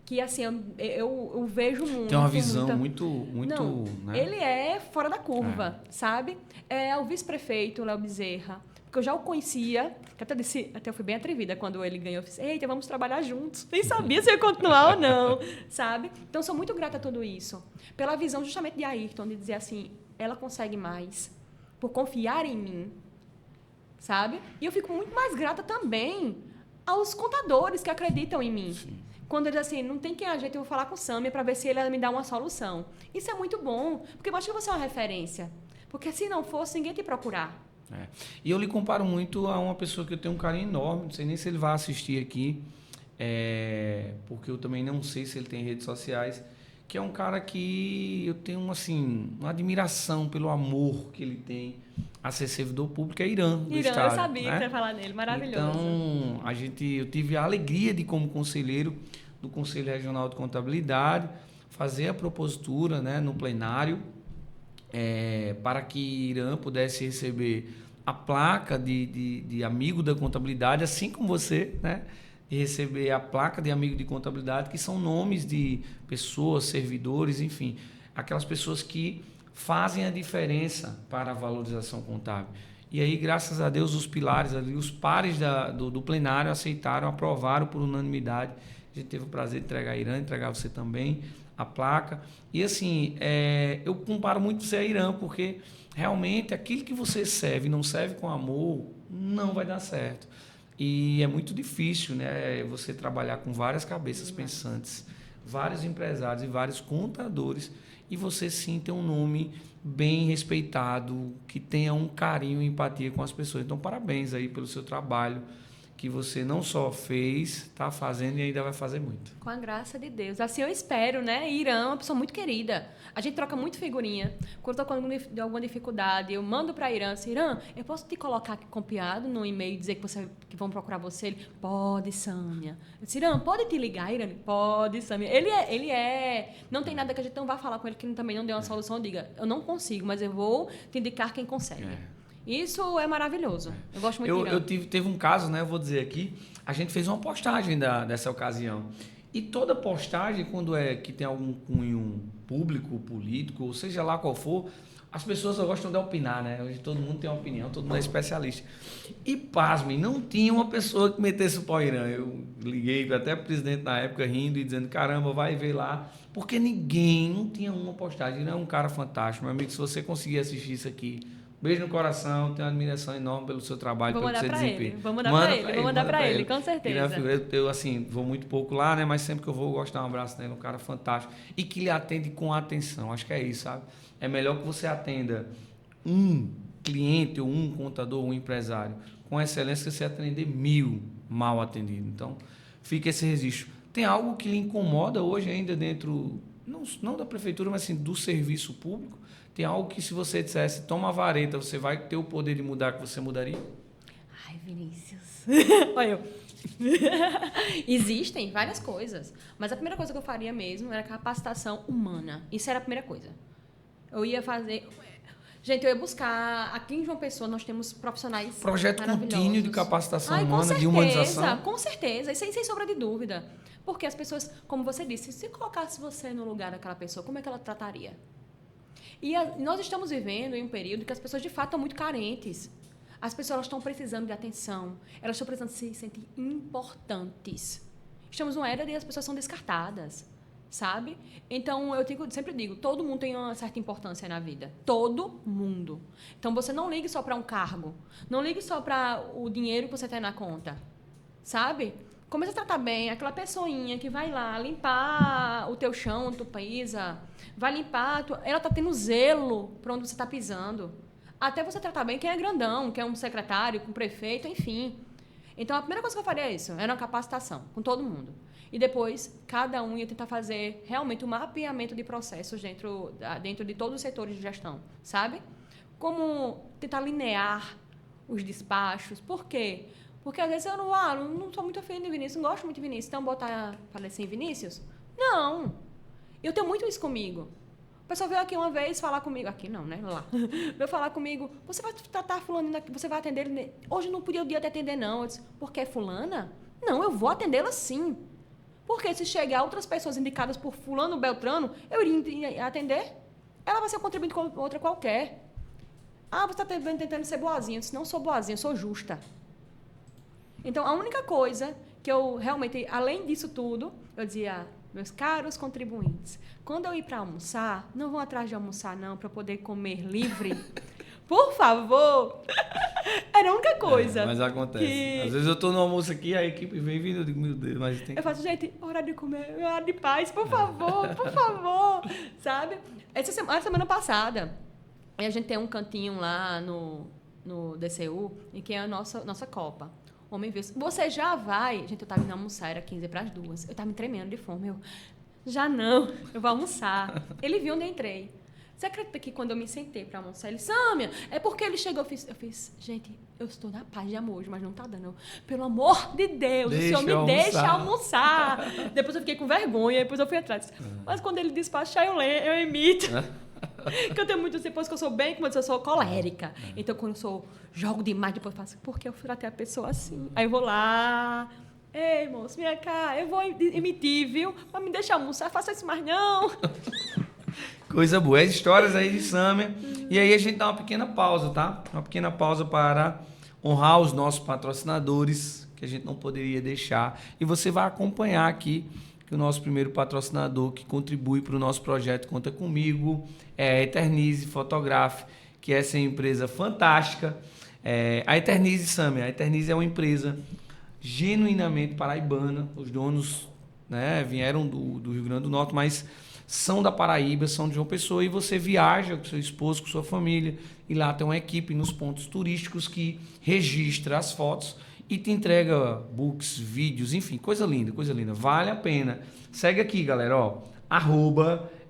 que, assim, eu vejo muito... Tem uma visão muito Não, né? Ele é fora da curva, sabe? É o vice-prefeito, Léo Bezerra, porque eu já o conhecia, que até eu fui bem atrevida quando ele ganhou. Eu disse, eita, vamos trabalhar juntos. Nem sabia se eu ia continuar ou não, sabe? Então, sou muito grata a tudo isso. Pela visão justamente de Ayrton, de dizer assim, ela consegue mais, por confiar em mim, sabe? E eu fico muito mais grata também aos contadores que acreditam em mim. Sim. Quando ele diz assim, não tem quem ajeite, eu vou falar com o Samia para ver se ele me dá uma solução. Isso é muito bom, porque eu acho que você é uma referência. Porque se não fosse, ninguém te procurar. E eu lhe comparo muito a uma pessoa que eu tenho um carinho enorme, não sei nem se ele vai assistir aqui, porque eu também não sei se ele tem redes sociais, que é um cara que eu tenho assim, uma admiração pelo amor que ele tem a ser servidor público, é Irã do Estado. Eu sabia que você ia falar nele, maravilhoso. Então, eu tive a alegria de, como conselheiro do Conselho Regional de Contabilidade, fazer a propositura, né, no plenário, para que Irã pudesse receber a placa de amigo da contabilidade, assim como você, né? E receber a placa de amigo de contabilidade, que são nomes de pessoas, servidores, enfim, aquelas pessoas que fazem a diferença para a valorização contábil. E aí, graças a Deus, os pilares ali, os pares do plenário aceitaram, aprovaram por unanimidade. A gente teve o prazer de entregar a Irã, entregar você também a placa. E assim, eu comparo muito você a Irã, porque realmente aquilo que você serve e não serve com amor, não vai dar certo. E é muito difícil, né, você trabalhar com várias cabeças pensantes, vários empresários e vários contadores, e você sim ter um nome bem respeitado, que tenha um carinho e empatia com as pessoas. Então, parabéns aí pelo seu trabalho, que você não só fez, está fazendo e ainda vai fazer muito. Com a graça de Deus. Assim eu espero, né? Irã é uma pessoa muito querida. A gente troca muito figurinha. Quando eu estou com alguma dificuldade, eu mando para Irã. Assim, Irã, eu posso te colocar aqui copiado no e-mail e dizer que vão procurar você? Ele, pode, Samia. Eu disse, Irã, pode te ligar, Irã? Pode, Samia. Ele é... Não tem nada que a gente não vá falar com ele que também não deu uma solução. Diga, eu não consigo, mas eu vou te indicar quem consegue. Isso é maravilhoso. Eu gosto muito de Irã. Teve um caso, né? Eu vou dizer aqui. A gente fez uma postagem dessa ocasião. E toda postagem, quando que tem algum cunho público, político, ou seja lá qual for, as pessoas só gostam de opinar, né? Hoje todo mundo tem uma opinião, todo mundo é especialista. E, pasmem, não tinha uma pessoa que metesse o pau em Irã. Eu liguei até para o presidente na época, rindo e dizendo, caramba, vai ver lá. Porque não tinha uma postagem. Irã é um cara fantástico. Meu amigo, se você conseguir assistir isso aqui, Beijo no coração, tenho uma admiração enorme pelo seu trabalho, pelo seu desempenho. Vou mandar pra ele, com certeza. Eu, assim, vou muito pouco lá, né? Mas sempre que eu vou, eu gosto de dar um abraço nele, um cara fantástico. E que lhe atende com atenção, acho que é isso, sabe? É melhor que você atenda um cliente, ou um contador, um empresário, com excelência, que você atender 1000 mal atendidos. Então, fica esse registro. Tem algo que lhe incomoda hoje ainda dentro, não da prefeitura, mas assim, do serviço público? Tem algo que, se você dissesse, toma a vareta, você vai ter o poder de mudar, que você mudaria? Ai, Vinícius. Olha eu. Existem várias coisas, mas a primeira coisa que eu faria mesmo era capacitação humana. Isso era a primeira coisa. Eu ia fazer... Gente, eu ia buscar... Aqui em João Pessoa nós temos profissionais projeto contínuo de capacitação humana, certeza, de humanização. Com certeza, e sem sombra de dúvida. Porque as pessoas, como você disse, se colocasse você no lugar daquela pessoa, como é que ela trataria? E nós estamos vivendo em um período que as pessoas, de fato, estão muito carentes. As pessoas estão precisando de atenção. Elas estão precisando se sentir importantes. Estamos numa era onde as pessoas são descartadas, sabe? Então, sempre digo, todo mundo tem uma certa importância na vida. Todo mundo. Então, você não ligue só para um cargo. Não ligue só para o dinheiro que você tem na conta, sabe? Comece a tratar bem aquela pessoinha que vai lá limpar o teu chão, tu pisa, vai limpar, ela está tendo zelo para onde você está pisando. Até você tratar bem quem é grandão, quem é um secretário, um prefeito, enfim. Então, a primeira coisa que eu faria é isso, era uma capacitação com todo mundo. E depois, cada um ia tentar fazer realmente um mapeamento de processos dentro de todos os setores de gestão, sabe? Como tentar alinear os despachos. Por quê? Porque às vezes eu não sou muito afim de Vinícius, não gosto muito de Vinícius, então botar falecer em Vinícius? Não. Eu tenho muito isso comigo. O pessoal veio aqui uma vez falar comigo, aqui não, né? Lá. Veio falar comigo, você vai tratar fulano aqui, você vai atender ele. Hoje não podia o dia de atender, não. Eu disse, porque é fulana? Não, eu vou atendê-la sim. Porque se chegar outras pessoas indicadas por fulano, Beltrano, eu iria atender. Ela vai ser um contribuinte com outra qualquer. Ah, você está tentando ser boazinha. Eu disse, não sou boazinha, eu sou justa. Então, a única coisa que eu realmente, além disso tudo, eu dizia, meus caros contribuintes, quando eu ir para almoçar, não vão atrás de almoçar, não, para poder comer livre. Por favor. Era a única coisa. Mas acontece. Às vezes eu estou no almoço aqui, a equipe vem vindo, eu digo, meu Deus, mas tem que... Eu faço, gente, hora de comer, hora de paz, por favor, sabe? Essa semana passada, a gente tem um cantinho lá no DCU, em que é a nossa Copa. Homem viu, você já vai? Gente, eu estava indo almoçar, era 15:45. Eu estava me tremendo de fome. Já não, eu vou almoçar. Ele viu onde eu entrei. Você acredita que quando eu me sentei para almoçar, ele, Sâmia, é porque ele chegou, eu fiz, gente, eu estou na paz de amor hoje, mas não está dando. Pelo amor de Deus, o senhor me deixa almoçar. Depois eu fiquei com vergonha, depois eu fui atrás. Mas quando ele despachar, eu emito. Que eu tenho muito depois que eu sou bem, como eu disse, eu sou colérica. Então, quando eu jogo demais, depois eu faço, por que eu tratei a pessoa assim? Aí eu vou lá, ei, moço, vem cá, eu vou emitir, viu? Mas me deixa almoçar, faça isso mais não. Coisa boa. As histórias aí de Sâmia. E aí a gente dá uma pequena pausa, tá? Uma pequena pausa para honrar os nossos patrocinadores, que a gente não poderia deixar. E você vai acompanhar aqui que o nosso primeiro patrocinador que contribui para o nosso projeto Conta Comigo é a Eternize Photography, que é essa empresa fantástica. A Eternize, Sâmia, a Eternize é uma empresa genuinamente paraibana. Os donos, né, vieram do Rio Grande do Norte, mas são da Paraíba, são de João Pessoa, e você viaja com seu esposo, com sua família, e lá tem uma equipe nos pontos turísticos que registra as fotos e te entrega books, vídeos, enfim, coisa linda, vale a pena. Segue aqui, galera,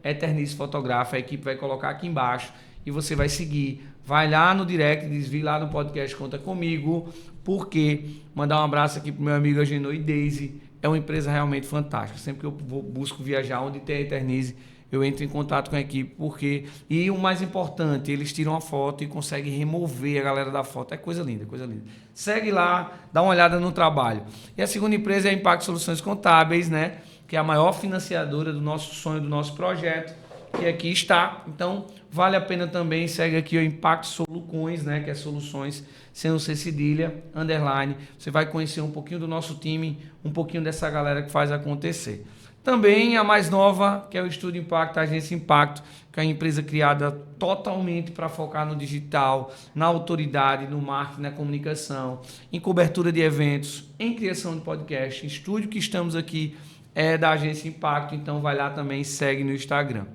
@Eternize Photography, a equipe vai colocar aqui embaixo e você vai seguir. Vai lá no direct, diz, lá no podcast Conta Comigo, porque mandar um abraço aqui pro meu amigo Agenor e Daisy, é uma empresa realmente fantástica. Sempre que eu busco viajar onde tem a Eternize, eu entro em contato com a equipe, porque... E o mais importante, eles tiram a foto e conseguem remover a galera da foto. É coisa linda, coisa linda. Segue lá, dá uma olhada no trabalho. E a segunda empresa é a Impacto Soluções Contábeis, né? Que é a maior financiadora do nosso sonho, do nosso projeto, que aqui está. Então, vale a pena também. Segue aqui o Impacto Soluções, né? Que é soluções sem o C cedilha, _. Você vai conhecer um pouquinho do nosso time, um pouquinho dessa galera que faz acontecer. Também a mais nova, que é o Estúdio Impacto, a Agência Impacto, que é uma empresa criada totalmente para focar no digital, na autoridade, no marketing, na comunicação, em cobertura de eventos, em criação de podcast. O estúdio que estamos aqui é da Agência Impacto, então vai lá também e segue no Instagram.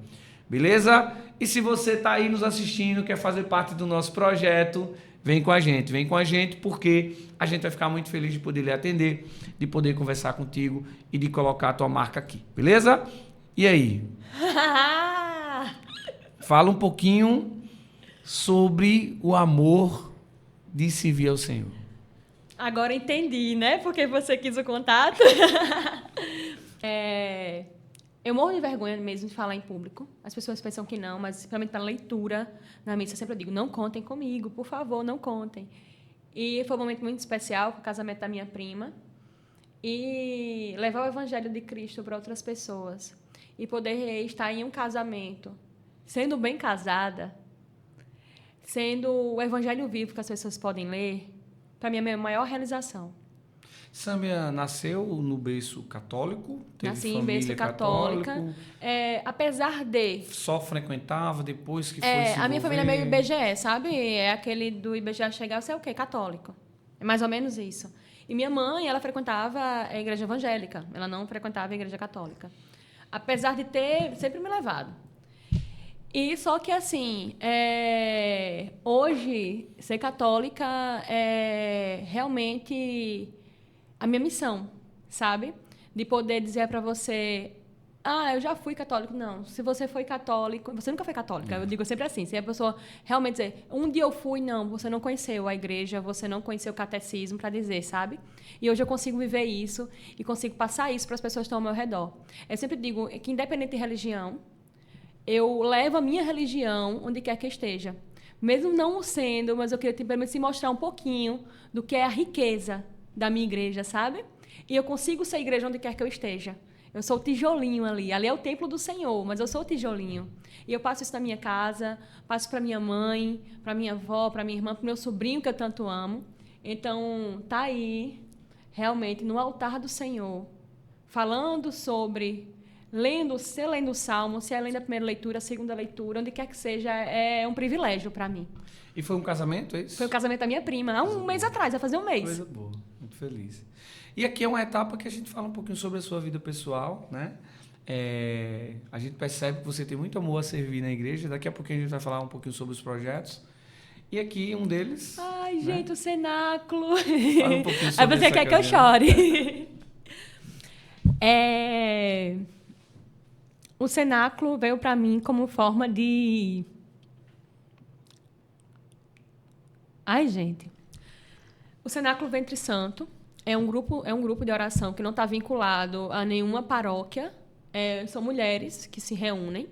Beleza? E se você está aí nos assistindo, quer fazer parte do nosso projeto, vem com a gente porque a gente vai ficar muito feliz de poder lhe atender, de poder conversar contigo e de colocar a tua marca aqui, beleza? E aí? Fala um pouquinho sobre o amor de servir ao Senhor. Agora entendi, né? Porque você quis o contato. Eu morro de vergonha mesmo de falar em público. As pessoas pensam que não, mas principalmente para leitura na missa, eu sempre digo, não contem comigo, por favor, não contem. E foi um momento muito especial, o casamento da minha prima. E levar o Evangelho de Cristo para outras pessoas. E poder estar em um casamento, sendo bem casada, sendo o Evangelho vivo que as pessoas podem ler, para mim é a minha maior realização. Sâmia nasceu no berço católico? Teve Nasci família em berço católica. Apesar de... Só frequentava depois que foi se a minha família é meio envolver? IBGE, sabe? É aquele do IBGE chegar, você é o quê? Católico. É mais ou menos isso. E minha mãe, ela frequentava a igreja evangélica. Ela não frequentava a igreja católica. Apesar de ter sempre me levado. E só que, assim, hoje, ser católica é realmente a minha missão, sabe? De poder dizer para você, eu já fui católico. Não, se você foi católico... Você nunca foi católica, eu digo sempre assim. Se a pessoa realmente dizer, um dia eu fui, não, você não conheceu a igreja, você não conheceu o catecismo, para dizer, sabe? E hoje eu consigo viver isso e consigo passar isso para as pessoas que estão ao meu redor. Eu sempre digo que, independente de religião, eu levo a minha religião onde quer que esteja. Mesmo não sendo, mas eu queria pelo menos mostrar um pouquinho do que é a riqueza da minha igreja, sabe? E eu consigo ser igreja onde quer que eu esteja. Eu sou o tijolinho ali. Ali é o templo do Senhor, mas eu sou o tijolinho. E eu passo isso na minha casa, passo para minha mãe, para minha avó, para minha irmã, para o meu sobrinho, que eu tanto amo. Então, tá aí, realmente, no altar do Senhor, falando sobre... Se é lendo o Salmo, se é lendo a primeira leitura, a segunda leitura, onde quer que seja, é um privilégio para mim. E foi um casamento, é isso? Foi o casamento da minha prima, há um mês atrás, vai fazer um mês. Coisa boa, muito feliz. E aqui é uma etapa que a gente fala um pouquinho sobre a sua vida pessoal, né? A gente percebe que você tem muito amor a servir na igreja. Daqui a pouquinho a gente vai falar um pouquinho sobre os projetos. E aqui um deles... Ai, gente, o cenáculo. Fala um pouquinho sobre Aí você quer que eu chore. O cenáculo veio para mim como forma de... Ai, gente. O Cenáculo Ventre Santo é um grupo de oração que não está vinculado a nenhuma paróquia. São mulheres que se reúnem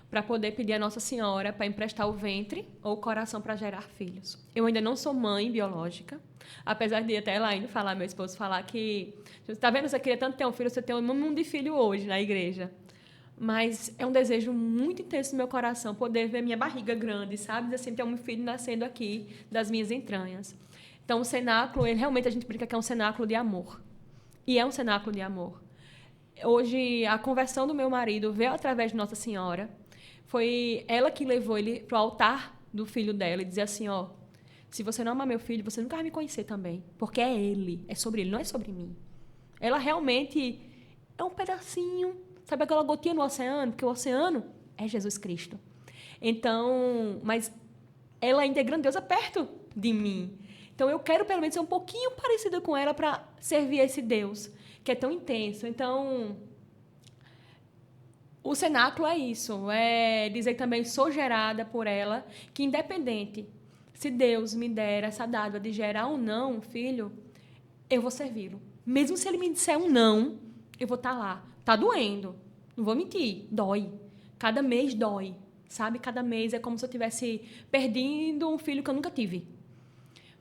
para poder pedir a Nossa Senhora para emprestar o ventre ou o coração para gerar filhos. Eu ainda não sou mãe biológica, apesar de até lá indo falar, meu esposo falar que... Está vendo? Você queria tanto ter um filho, você tem um mundo de filho hoje na igreja. Mas é um desejo muito intenso no meu coração poder ver minha barriga grande, sabe? Assim, ter um filho nascendo aqui das minhas entranhas. Então, o cenáculo, realmente a gente brinca que é um cenáculo de amor. E é um cenáculo de amor. Hoje, a conversão do meu marido veio através de Nossa Senhora. Foi ela que levou ele para o altar do filho dela e dizia assim, se você não amar meu filho, você nunca vai me conhecer também. Porque é ele, é sobre ele, não é sobre mim. Ela realmente é um pedacinho... Sabe aquela gotinha no oceano? Porque o oceano é Jesus Cristo. Então, mas ela ainda é grandiosa perto de mim. Então, eu quero, pelo menos, ser um pouquinho parecida com ela para servir a esse Deus, que é tão intenso. Então, o cenáculo é isso. É dizer também, sou gerada por ela, que independente se Deus me der essa dádiva de gerar ou não um filho, eu vou servi-lo. Mesmo se ele me disser um não, eu vou estar lá. Tá doendo. Não vou mentir. Dói. Cada mês dói. Sabe? Cada mês é como se eu estivesse perdendo um filho que eu nunca tive.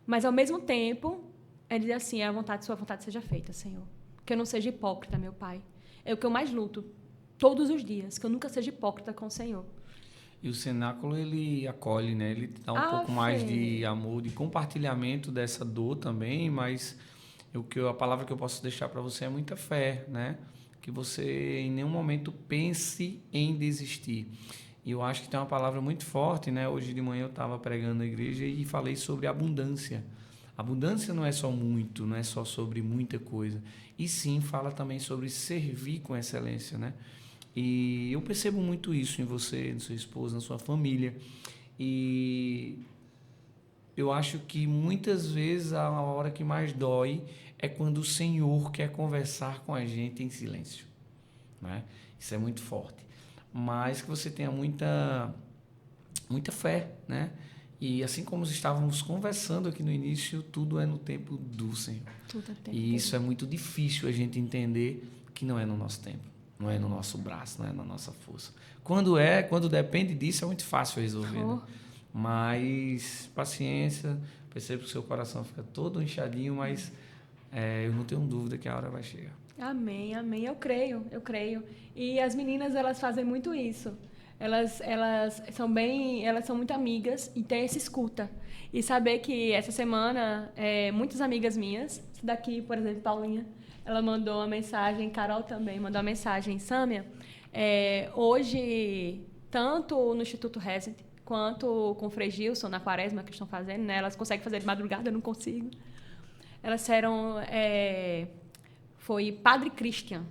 Mas, ao mesmo tempo, é dizer assim, sua vontade seja feita, Senhor. Que eu não seja hipócrita, meu Pai. É o que eu mais luto todos os dias. Que eu nunca seja hipócrita com o Senhor. E o cenáculo, ele acolhe, né? Ele dá um pouco mais de amor, de compartilhamento dessa dor também, mas a palavra que eu posso deixar para você é muita fé, né? que você em nenhum momento pense em desistir. E eu acho que tem uma palavra muito forte, né? Hoje de manhã eu estava pregando na igreja e falei sobre abundância. Abundância não é só muito, não é só sobre muita coisa. E sim, fala também sobre servir com excelência, né? E eu percebo muito isso em você, na sua esposa, na sua família. E eu acho que muitas vezes a hora que mais dói é quando o Senhor quer conversar com a gente em silêncio, né? Isso é muito forte. Mas que você tenha muita fé, né? E assim como estávamos conversando aqui no início, tudo é no tempo do Senhor. Tudo é tempo E isso é muito difícil a gente entender que não é no nosso tempo, não é no nosso braço, não é na nossa força. Quando depende disso, é muito fácil resolver, né? Mas paciência, percebo que o seu coração fica todo inchadinho, mas eu não tenho dúvida que a hora vai chegar. Amém, amém. Eu creio. E as meninas, elas fazem muito isso. Elas são muito amigas e têm essa escuta. E saber que essa semana, muitas amigas minhas, daqui, por exemplo, Paulinha, ela mandou uma mensagem, Carol também mandou uma mensagem, Sâmia, hoje, tanto no Instituto Reset, quanto com o Frei Gilson, na quaresma que estão fazendo, né? Elas conseguem fazer de madrugada, eu não consigo. Elas disseram, foi Padre Christian,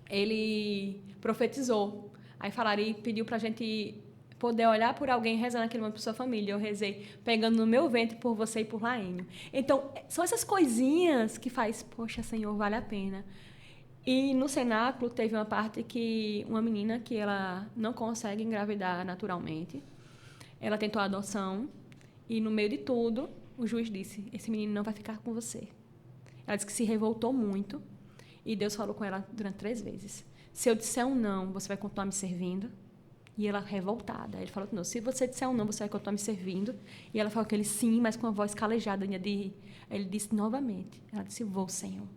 ele profetizou. Aí falaram e pediu pra gente poder olhar por alguém rezando aquele momento por sua família. Eu rezei pegando no meu ventre por você e por Laênio. Então, são essas coisinhas que faz, poxa, Senhor, vale a pena. E no cenáculo teve uma parte que uma menina que ela não consegue engravidar naturalmente. Ela tentou a adoção e no meio de tudo, o juiz disse, esse menino não vai ficar com você. Ela disse que se revoltou muito e Deus falou com ela durante 3 vezes. Se eu disser um não, você vai continuar me servindo? E ela revoltada. Ele falou, não, se você disser um não, você vai continuar me servindo? E ela falou que ele sim, mas com a voz calejada. Ele disse novamente. Ela disse, vou, Senhor.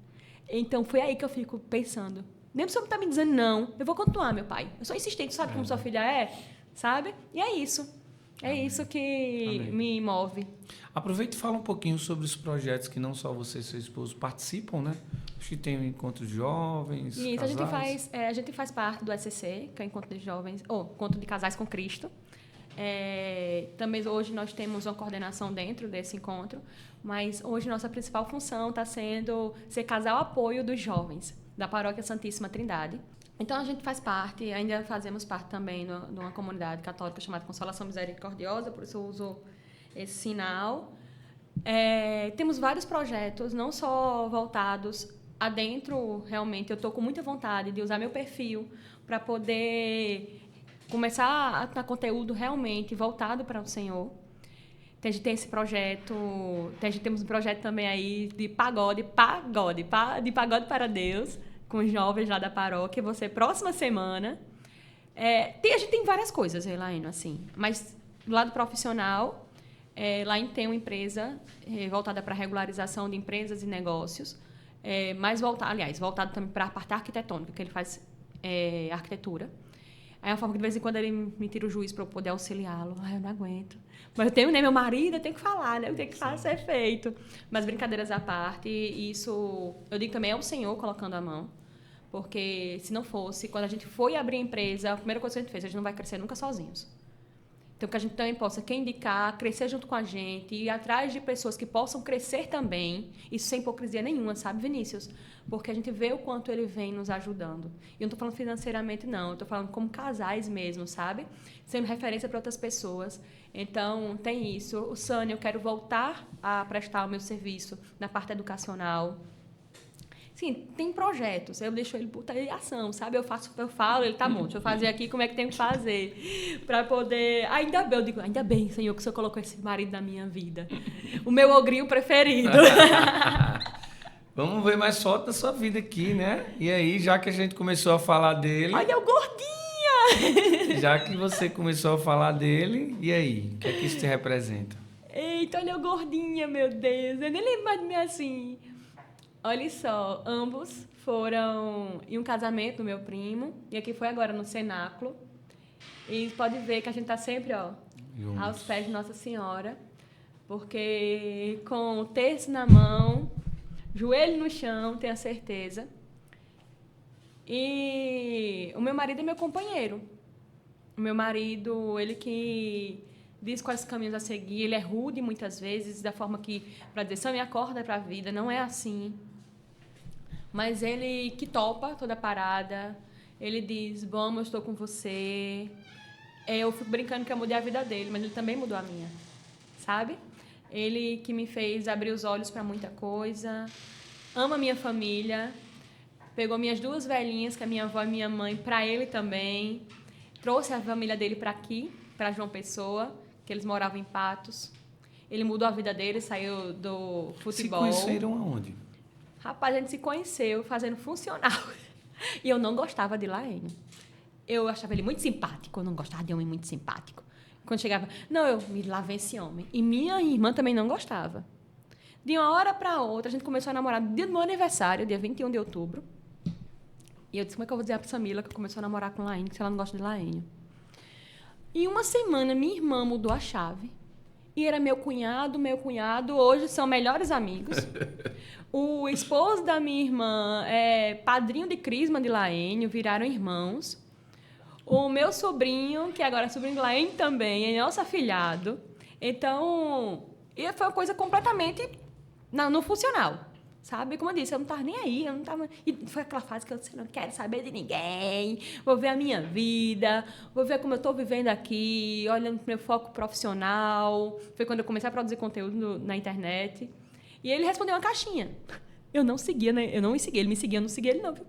Então, foi aí que eu fico pensando. Nem o Senhor está me dizendo não, eu vou continuar, meu pai. Eu sou insistente, sabe como sua filha é? Sabe? E é isso. É isso que me move. Aproveita e fala um pouquinho sobre os projetos que não só você e seu esposo participam, né? Acho que tem o Encontro de Jovens, Isso, casais. a gente faz parte do SCC, que é o Encontro de Jovens, Encontro de Casais com Cristo. Também hoje nós temos uma coordenação dentro desse encontro, mas hoje nossa principal função está sendo ser casal apoio dos jovens da Paróquia Santíssima Trindade. Então, a gente faz parte, ainda fazemos parte também de uma comunidade católica chamada Consolação Misericordiosa, por isso eu uso esse sinal. Temos vários projetos, não só voltados adentro, realmente. Eu estou com muita vontade de usar meu perfil para poder começar a ter conteúdo realmente voltado para o Senhor. A gente tem esse projeto, temos um projeto também aí de pagode para Deus, com os jovens lá da paróquia, você próxima semana. A gente tem várias coisas, Elaine, assim, mas do lado profissional, Elaine tem uma empresa voltada para a regularização de empresas e negócios, voltado também para a parte arquitetônica, que ele faz arquitetura. Aí é uma forma que de vez em quando ele me tira o juiz para eu poder auxiliá-lo. Eu não aguento. Mas eu tenho, né, meu marido, eu tenho que falar, né? Eu tenho que ser feito. Mas brincadeiras à parte, isso eu digo também é o Senhor colocando a mão. Porque se não fosse, quando a gente foi abrir a empresa, a primeira coisa que a gente fez, a gente não vai crescer nunca sozinhos. Então, que a gente também possa indicar, crescer junto com a gente, ir atrás de pessoas que possam crescer também, isso sem hipocrisia nenhuma, sabe, Vinícius? Porque a gente vê o quanto ele vem nos ajudando. E eu não estou falando financeiramente, não. Eu estou falando como casais mesmo, sabe? Sendo referência para outras pessoas. Então, tem isso. O Sânia, eu quero voltar a prestar o meu serviço na parte educacional. Sim, tem projetos, eu deixo ele botar em ação, sabe? Eu falo, ele tá bom, deixa eu fazer aqui como é que tem que fazer. Para poder. Eu digo, ainda bem, Senhor, que o Senhor colocou esse marido na minha vida. O meu ogrinho preferido. Vamos ver mais foto da sua vida aqui, né? E aí, já que a gente começou a falar dele. Olha o gordinha! Já que você começou a falar dele, e aí? O que é que isso te representa? Eita, olha o gordinha, meu Deus. Eu nem lembro mais de mim assim. Olha só, ambos foram em um casamento do meu primo, e aqui foi agora no cenáculo. E pode ver que a gente está sempre, aos pés de Nossa Senhora, porque com o terço na mão, joelho no chão, tenho a certeza. E o meu marido é meu companheiro. O meu marido, ele que diz quais caminhos a seguir. Ele é rude muitas vezes, da forma que, para dizer, só me acorda para a vida. Não é assim. Mas ele que topa toda a parada. Ele diz, vamos, eu estou com você. Eu fico brincando que eu mudei a vida dele, mas ele também mudou a minha. Sabe? Ele que me fez abrir os olhos para muita coisa. Ama minha família. Pegou minhas 2 velhinhas, que é minha avó e minha mãe, para ele também. Trouxe a família dele para aqui, para João Pessoa, que eles moravam em Patos. Ele mudou a vida dele, saiu do futebol. Se conheceram aonde? Rapaz, a gente se conheceu fazendo funcional. E eu não gostava de Laênio. Eu achava ele muito simpático, eu não gostava de homem muito simpático. Quando chegava, não, eu me lá vem esse homem. E minha irmã também não gostava. De uma hora para outra, a gente começou a namorar no dia do meu aniversário, dia 21 de outubro. E eu disse, como é que eu vou dizer para Samila que eu comecei a namorar com Laênio, se ela não gosta de Laênio? Em uma semana, minha irmã mudou a chave. E era meu cunhado, hoje são melhores amigos. O esposo da minha irmã é padrinho de crisma de Laênio, viraram irmãos. O meu sobrinho, que agora é sobrinho de Laênio também, é nosso afilhado. Então, foi uma coisa completamente no funcional. Sabe? Como eu disse, eu não estava nem aí. Eu não tava... E foi aquela fase que eu disse, não quero saber de ninguém, vou ver a minha vida, vou ver como eu estou vivendo aqui, olhando para o meu foco profissional. Foi quando eu comecei a produzir conteúdo na internet. E ele respondeu uma caixinha. Eu não seguia, né? Eu não me seguia, ele me seguia, eu não seguia ele não, viu?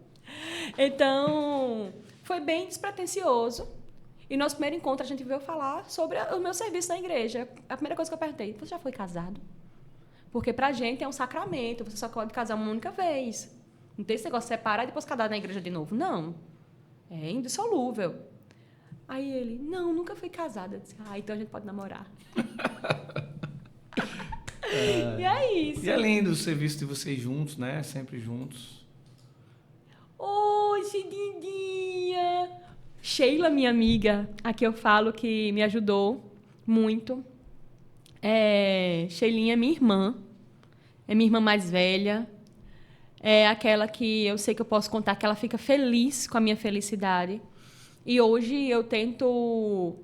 Então, foi bem despretensioso. E no nosso primeiro encontro, a gente veio falar sobre o meu serviço na igreja. A primeira coisa que eu perguntei, você já foi casado? Porque pra gente é um sacramento, você só pode casar uma única vez. Não tem esse negócio de separar e depois casar na igreja de novo. Não. É indissolúvel. Aí ele, não, nunca fui casada. Eu disse, então a gente pode namorar. E é isso. E além do serviço de vocês juntos, né? Sempre juntos. Oi, Dindinha! Sheila, minha amiga, a que eu falo que me ajudou muito. Sheilinha é minha irmã. É minha irmã mais velha. É aquela que eu sei que eu posso contar que ela fica feliz com a minha felicidade. E hoje eu tento,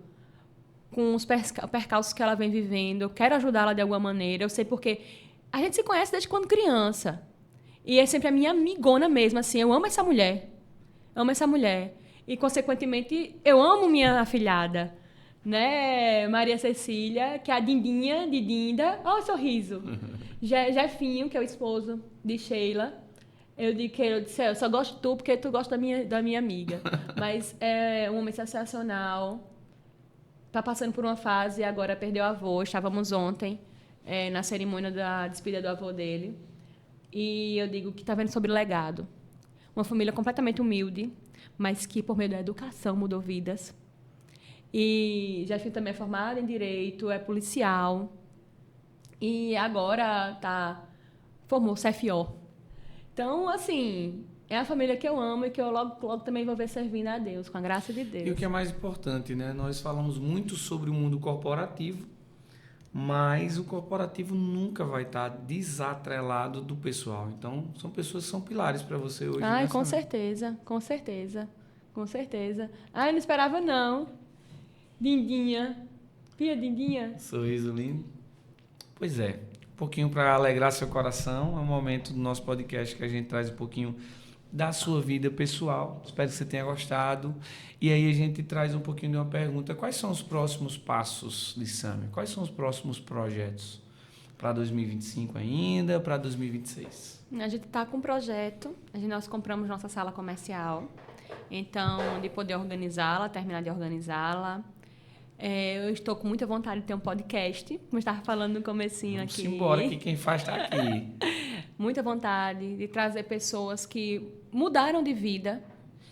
com os percalços que ela vem vivendo, eu quero ajudá-la de alguma maneira. Eu sei porque a gente se conhece desde quando criança. E é sempre a minha amigona mesmo, assim. Eu amo essa mulher. Amo essa mulher. E, consequentemente, eu amo minha afilhada. Né, Maria Cecília, que é a Dindinha de Dinda. Olha o sorriso. Jefinho, que é o esposo de Sheila. Eu disse, eu só gosto de tu porque tu gosta da minha amiga. Mas é um homem sensacional. Tá passando por uma fase, agora perdeu o avô. Estávamos ontem na cerimônia da despedida do avô dele. E eu digo que tá vendo sobre legado. Uma família completamente humilde, mas que, por meio da educação, mudou vidas. E Jefinho também é formado em Direito, é policial. E agora formou CFO. Então, assim, é a família que eu amo e que eu logo também vou ver servindo a Deus, com a graça de Deus. E o que é mais importante, né? Nós falamos muito sobre o mundo corporativo, mas o corporativo nunca vai estar desatrelado do pessoal. Então, são pessoas que são pilares para você hoje. Ai, com certeza, com certeza, com certeza. Ai, não esperava não. Dindinha. Pia, Dindinha. Sorriso lindo. Pois é. Um pouquinho para alegrar seu coração. É um momento do nosso podcast que a gente traz um pouquinho da sua vida pessoal. Espero que você tenha gostado. E aí a gente traz um pouquinho de uma pergunta. Quais são os próximos passos de Sami? Quais são os próximos projetos? Para 2025 ainda? Para 2026? A gente está com um projeto. Nós compramos nossa sala comercial. Então, de poder organizá-la, terminar de organizá-la. Eu estou com muita vontade de ter um podcast, como eu estava falando no comecinho aqui. Vamos embora, que quem faz está aqui. Muita vontade de trazer pessoas que mudaram de vida,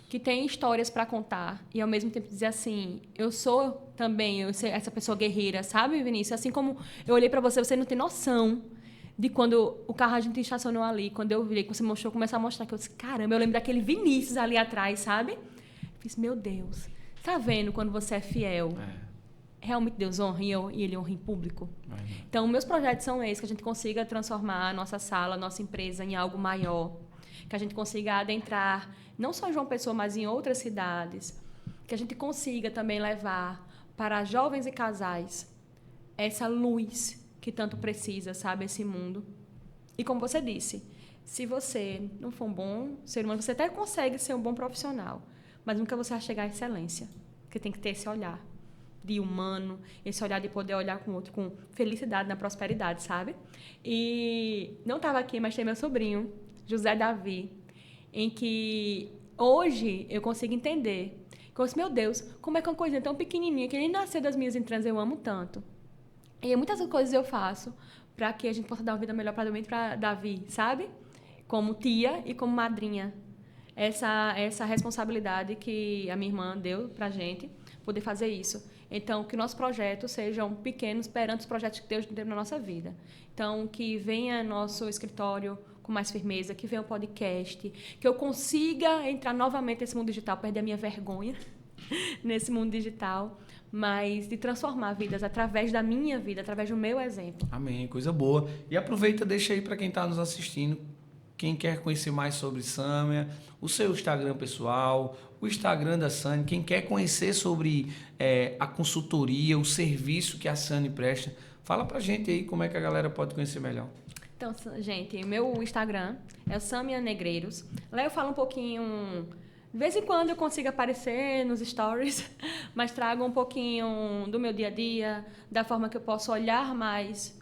que têm histórias para contar e, ao mesmo tempo, dizer assim, eu sou também essa pessoa guerreira, sabe, Vinícius? Assim como eu olhei para você, você não tem noção de quando o carro a gente estacionou ali, quando eu vi que você começou a mostrar, que eu disse, caramba, eu lembro daquele Vinícius ali atrás, sabe? Eu fiz, meu Deus, tá vendo quando você é fiel? Realmente Deus honra e Ele honra em público. Então, meus projetos são esses, que a gente consiga transformar a nossa sala, a nossa empresa em algo maior. que a gente consiga adentrar não só em João Pessoa, mas em outras cidades, que a gente consiga também levar para jovens e casais essa luz que tanto precisa, sabe, esse mundo. E como você disse, se você não for um bom ser humano, você até consegue ser um bom profissional, mas nunca você vai chegar à excelência, porque tem que ter esse olhar de humano, esse olhar de poder olhar com o outro com felicidade na prosperidade, sabe? E não estava aqui, mas tem meu sobrinho, José Davi, em que hoje eu consigo entender, que eu disse, meu Deus, como é que uma coisinha tão pequenininha, que ele nasceu das minhas entranhas, eu amo tanto. E muitas coisas eu faço para que a gente possa dar uma vida melhor para Davi, para Davi, sabe? Como tia e como madrinha. Essa responsabilidade que a minha irmã deu para a gente, poder fazer isso. Então, que nossos projetos sejam pequenos perante os projetos que Deus tem na nossa vida. Então, que venha nosso escritório com mais firmeza, que venha o podcast, que eu consiga entrar novamente nesse mundo digital, perder a minha vergonha nesse mundo digital, mas de transformar vidas através da minha vida, através do meu exemplo. Amém, coisa boa. E aproveita, deixa aí para quem está nos assistindo, quem quer conhecer mais sobre Sâmia, o seu Instagram pessoal, o Instagram da Sânia, quem quer conhecer sobre a consultoria, o serviço que a Sânia presta, fala pra gente aí como é que a galera pode conhecer melhor. Então, gente, meu Instagram é o Sâmia Negreiros. Lá eu falo um pouquinho, de vez em quando eu consigo aparecer nos stories, mas trago um pouquinho do meu dia a dia, da forma que eu posso olhar mais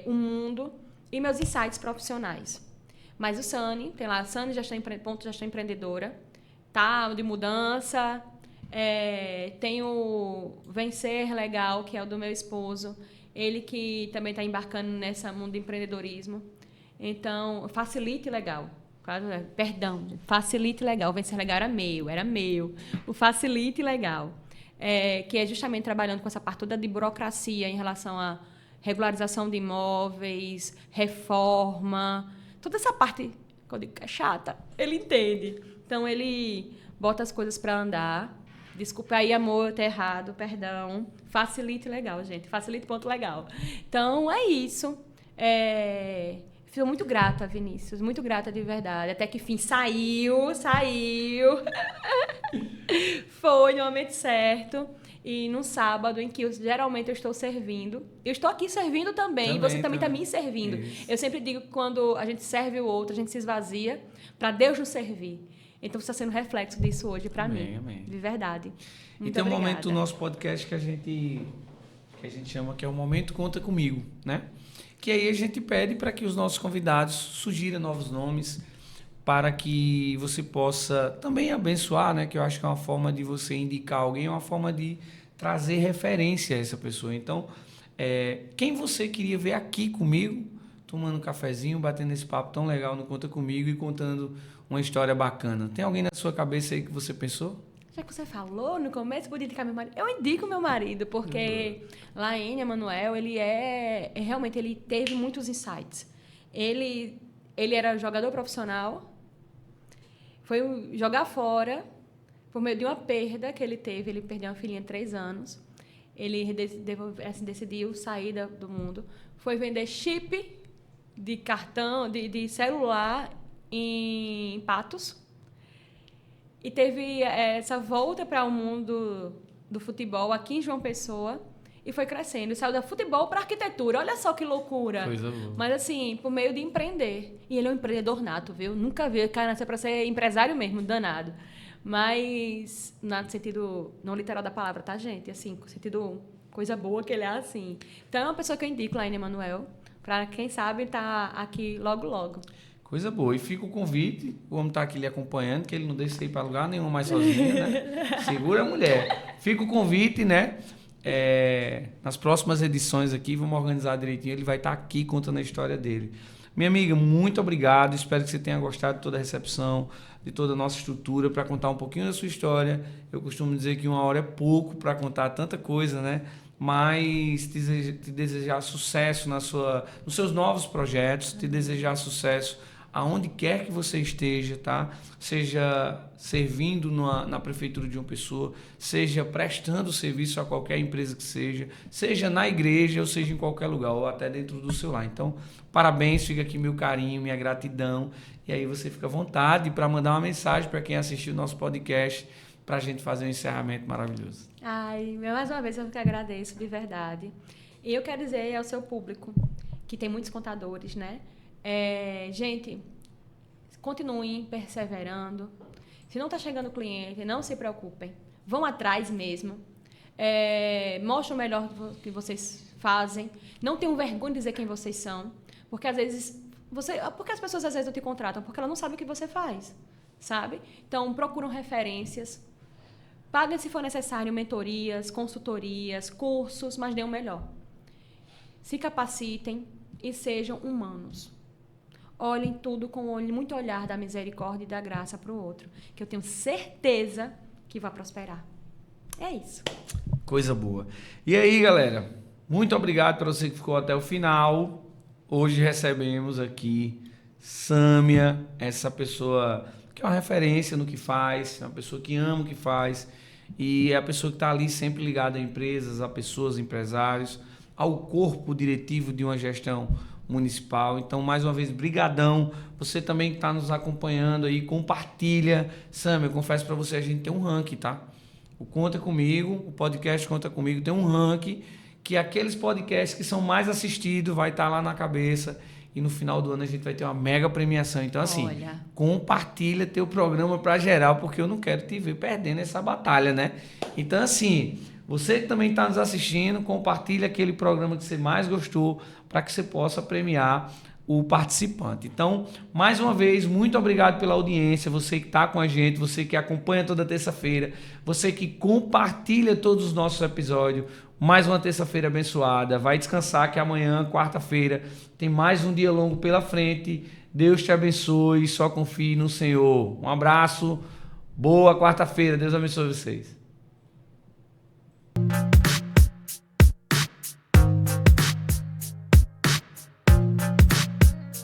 o mundo e meus insights profissionais. Mas o Sani, tem lá, Sani já está empreendedora, tá? De mudança. Tem o Vencer Legal, que é o do meu esposo. Ele que também está embarcando nesse mundo de empreendedorismo. Então, Facilite Legal. Facilite Legal. O Vencer Legal era meu. O Facilite Legal, que é justamente trabalhando com essa parte toda de burocracia em relação à regularização de imóveis, reforma. Toda essa parte, que eu digo que é chata, ele entende. Então, ele bota as coisas para andar. Desculpa aí, amor, eu tô errado, perdão. Facilite Legal, gente. Facilite.legal. Então, é isso. Fico muito grata, Vinícius. Muito grata de verdade. Até que, enfim, saiu. Foi no momento certo. E num sábado em que geralmente eu estou servindo. Eu estou aqui servindo também. E você também está me servindo. Isso. Eu sempre digo que quando a gente serve o outro, a gente se esvazia para Deus nos servir. Então, você está sendo reflexo disso hoje para mim. Amém. De verdade. Muito e tem um obrigada. momento do nosso podcast que a gente chama que é o Momento Conta Comigo, né? Que aí a gente pede para que os nossos convidados sugiram novos nomes para que você possa também abençoar, né? Que eu acho que é uma forma de você indicar alguém, é uma forma de trazer referência a essa pessoa. Então, quem você queria ver aqui comigo, tomando um cafezinho, batendo esse papo tão legal no Conta Comigo e contando uma história bacana. Tem alguém na sua cabeça aí que você pensou? Já que você falou no começo, podia indicar meu marido. Eu indico meu marido, porque Laene Emanuel, realmente, ele teve muitos insights. Ele era jogador profissional, foi jogar fora, por meio de uma perda que ele teve. Ele perdeu uma filhinha de 3 anos. Ele decidiu sair do mundo. Foi vender chip de cartão, de celular em Patos. E teve essa volta para o mundo do futebol aqui em João Pessoa. E foi crescendo. Saiu do futebol para arquitetura. Olha só que loucura. Coisa boa. Mas assim, por meio de empreender. E ele é um empreendedor nato, viu? Nunca vi o cara nascer para ser empresário mesmo, danado. Mas, no sentido não literal da palavra, tá, gente? Assim, com sentido coisa boa que ele é assim. Então, é uma pessoa que eu indico, Laene Emanuel, para quem sabe estar aqui logo, logo. Coisa boa. E fica o convite, o homem está aqui lhe acompanhando, que ele não deixa você ir para lugar nenhum mais sozinho, né? Segura a mulher. Fica o convite, né? Nas próximas edições aqui, vamos organizar direitinho, ele vai estar aqui contando a história dele. Minha amiga, muito obrigado, espero que você tenha gostado de toda a recepção, de toda a nossa estrutura, para contar um pouquinho da sua história. Eu costumo dizer que 1 hora é pouco para contar tanta coisa, né? Mas te desejar sucesso nos seus novos projetos, te desejar sucesso aonde quer que você esteja, tá? Seja servindo na prefeitura de uma pessoa, seja prestando serviço a qualquer empresa que seja na igreja ou seja em qualquer lugar, ou até dentro do seu lar. Então, parabéns, fica aqui meu carinho, minha gratidão. E aí você fica à vontade para mandar uma mensagem para quem assistiu o nosso podcast, para a gente fazer um encerramento maravilhoso. Ai, mais uma vez eu que agradeço, de verdade. E eu quero dizer ao seu público, que tem muitos contadores, né? Gente, continuem perseverando. Se não está chegando o cliente, não se preocupem. Vão atrás mesmo. Mostrem o melhor que vocês fazem. Não tenham vergonha de dizer quem vocês são. Porque às vezes... Porque as pessoas às vezes não te contratam? Porque elas não sabem o que você faz, sabe? Então, procuram referências. Paguem, se for necessário, mentorias, consultorias, cursos, mas dêem o melhor. Se capacitem e sejam humanos. Olhem tudo com muito olhar da misericórdia e da graça para o outro, que eu tenho certeza que vai prosperar. É isso. Coisa boa. E aí, galera, muito obrigado para você que ficou até o final. Hoje recebemos aqui Sâmia, essa pessoa que é uma referência no que faz, uma pessoa que ama o que faz e é a pessoa que está ali sempre ligada a empresas, a pessoas, empresários, ao corpo diretivo de uma gestão municipal. Então, mais uma vez, brigadão. Você também que está nos acompanhando aí, compartilha. Sâmia, eu confesso para você, a gente tem um ranking, tá? O Conta Comigo, o podcast Conta Comigo tem um ranking que aqueles podcasts que são mais assistidos vai estar lá na cabeça e no final do ano a gente vai ter uma mega premiação. Então, assim, compartilha teu programa para geral, porque eu não quero te ver perdendo essa batalha, né? Então, assim, você que também está nos assistindo, compartilha aquele programa que você mais gostou para que você possa premiar o participante. Então, mais uma vez, muito obrigado pela audiência, você que está com a gente, você que acompanha toda terça-feira, você que compartilha todos os nossos episódios. Mais uma terça-feira abençoada. Vai descansar que amanhã, quarta-feira, tem mais um dia longo pela frente. Deus te abençoe, só confie no Senhor. Um abraço, boa quarta-feira. Deus abençoe vocês.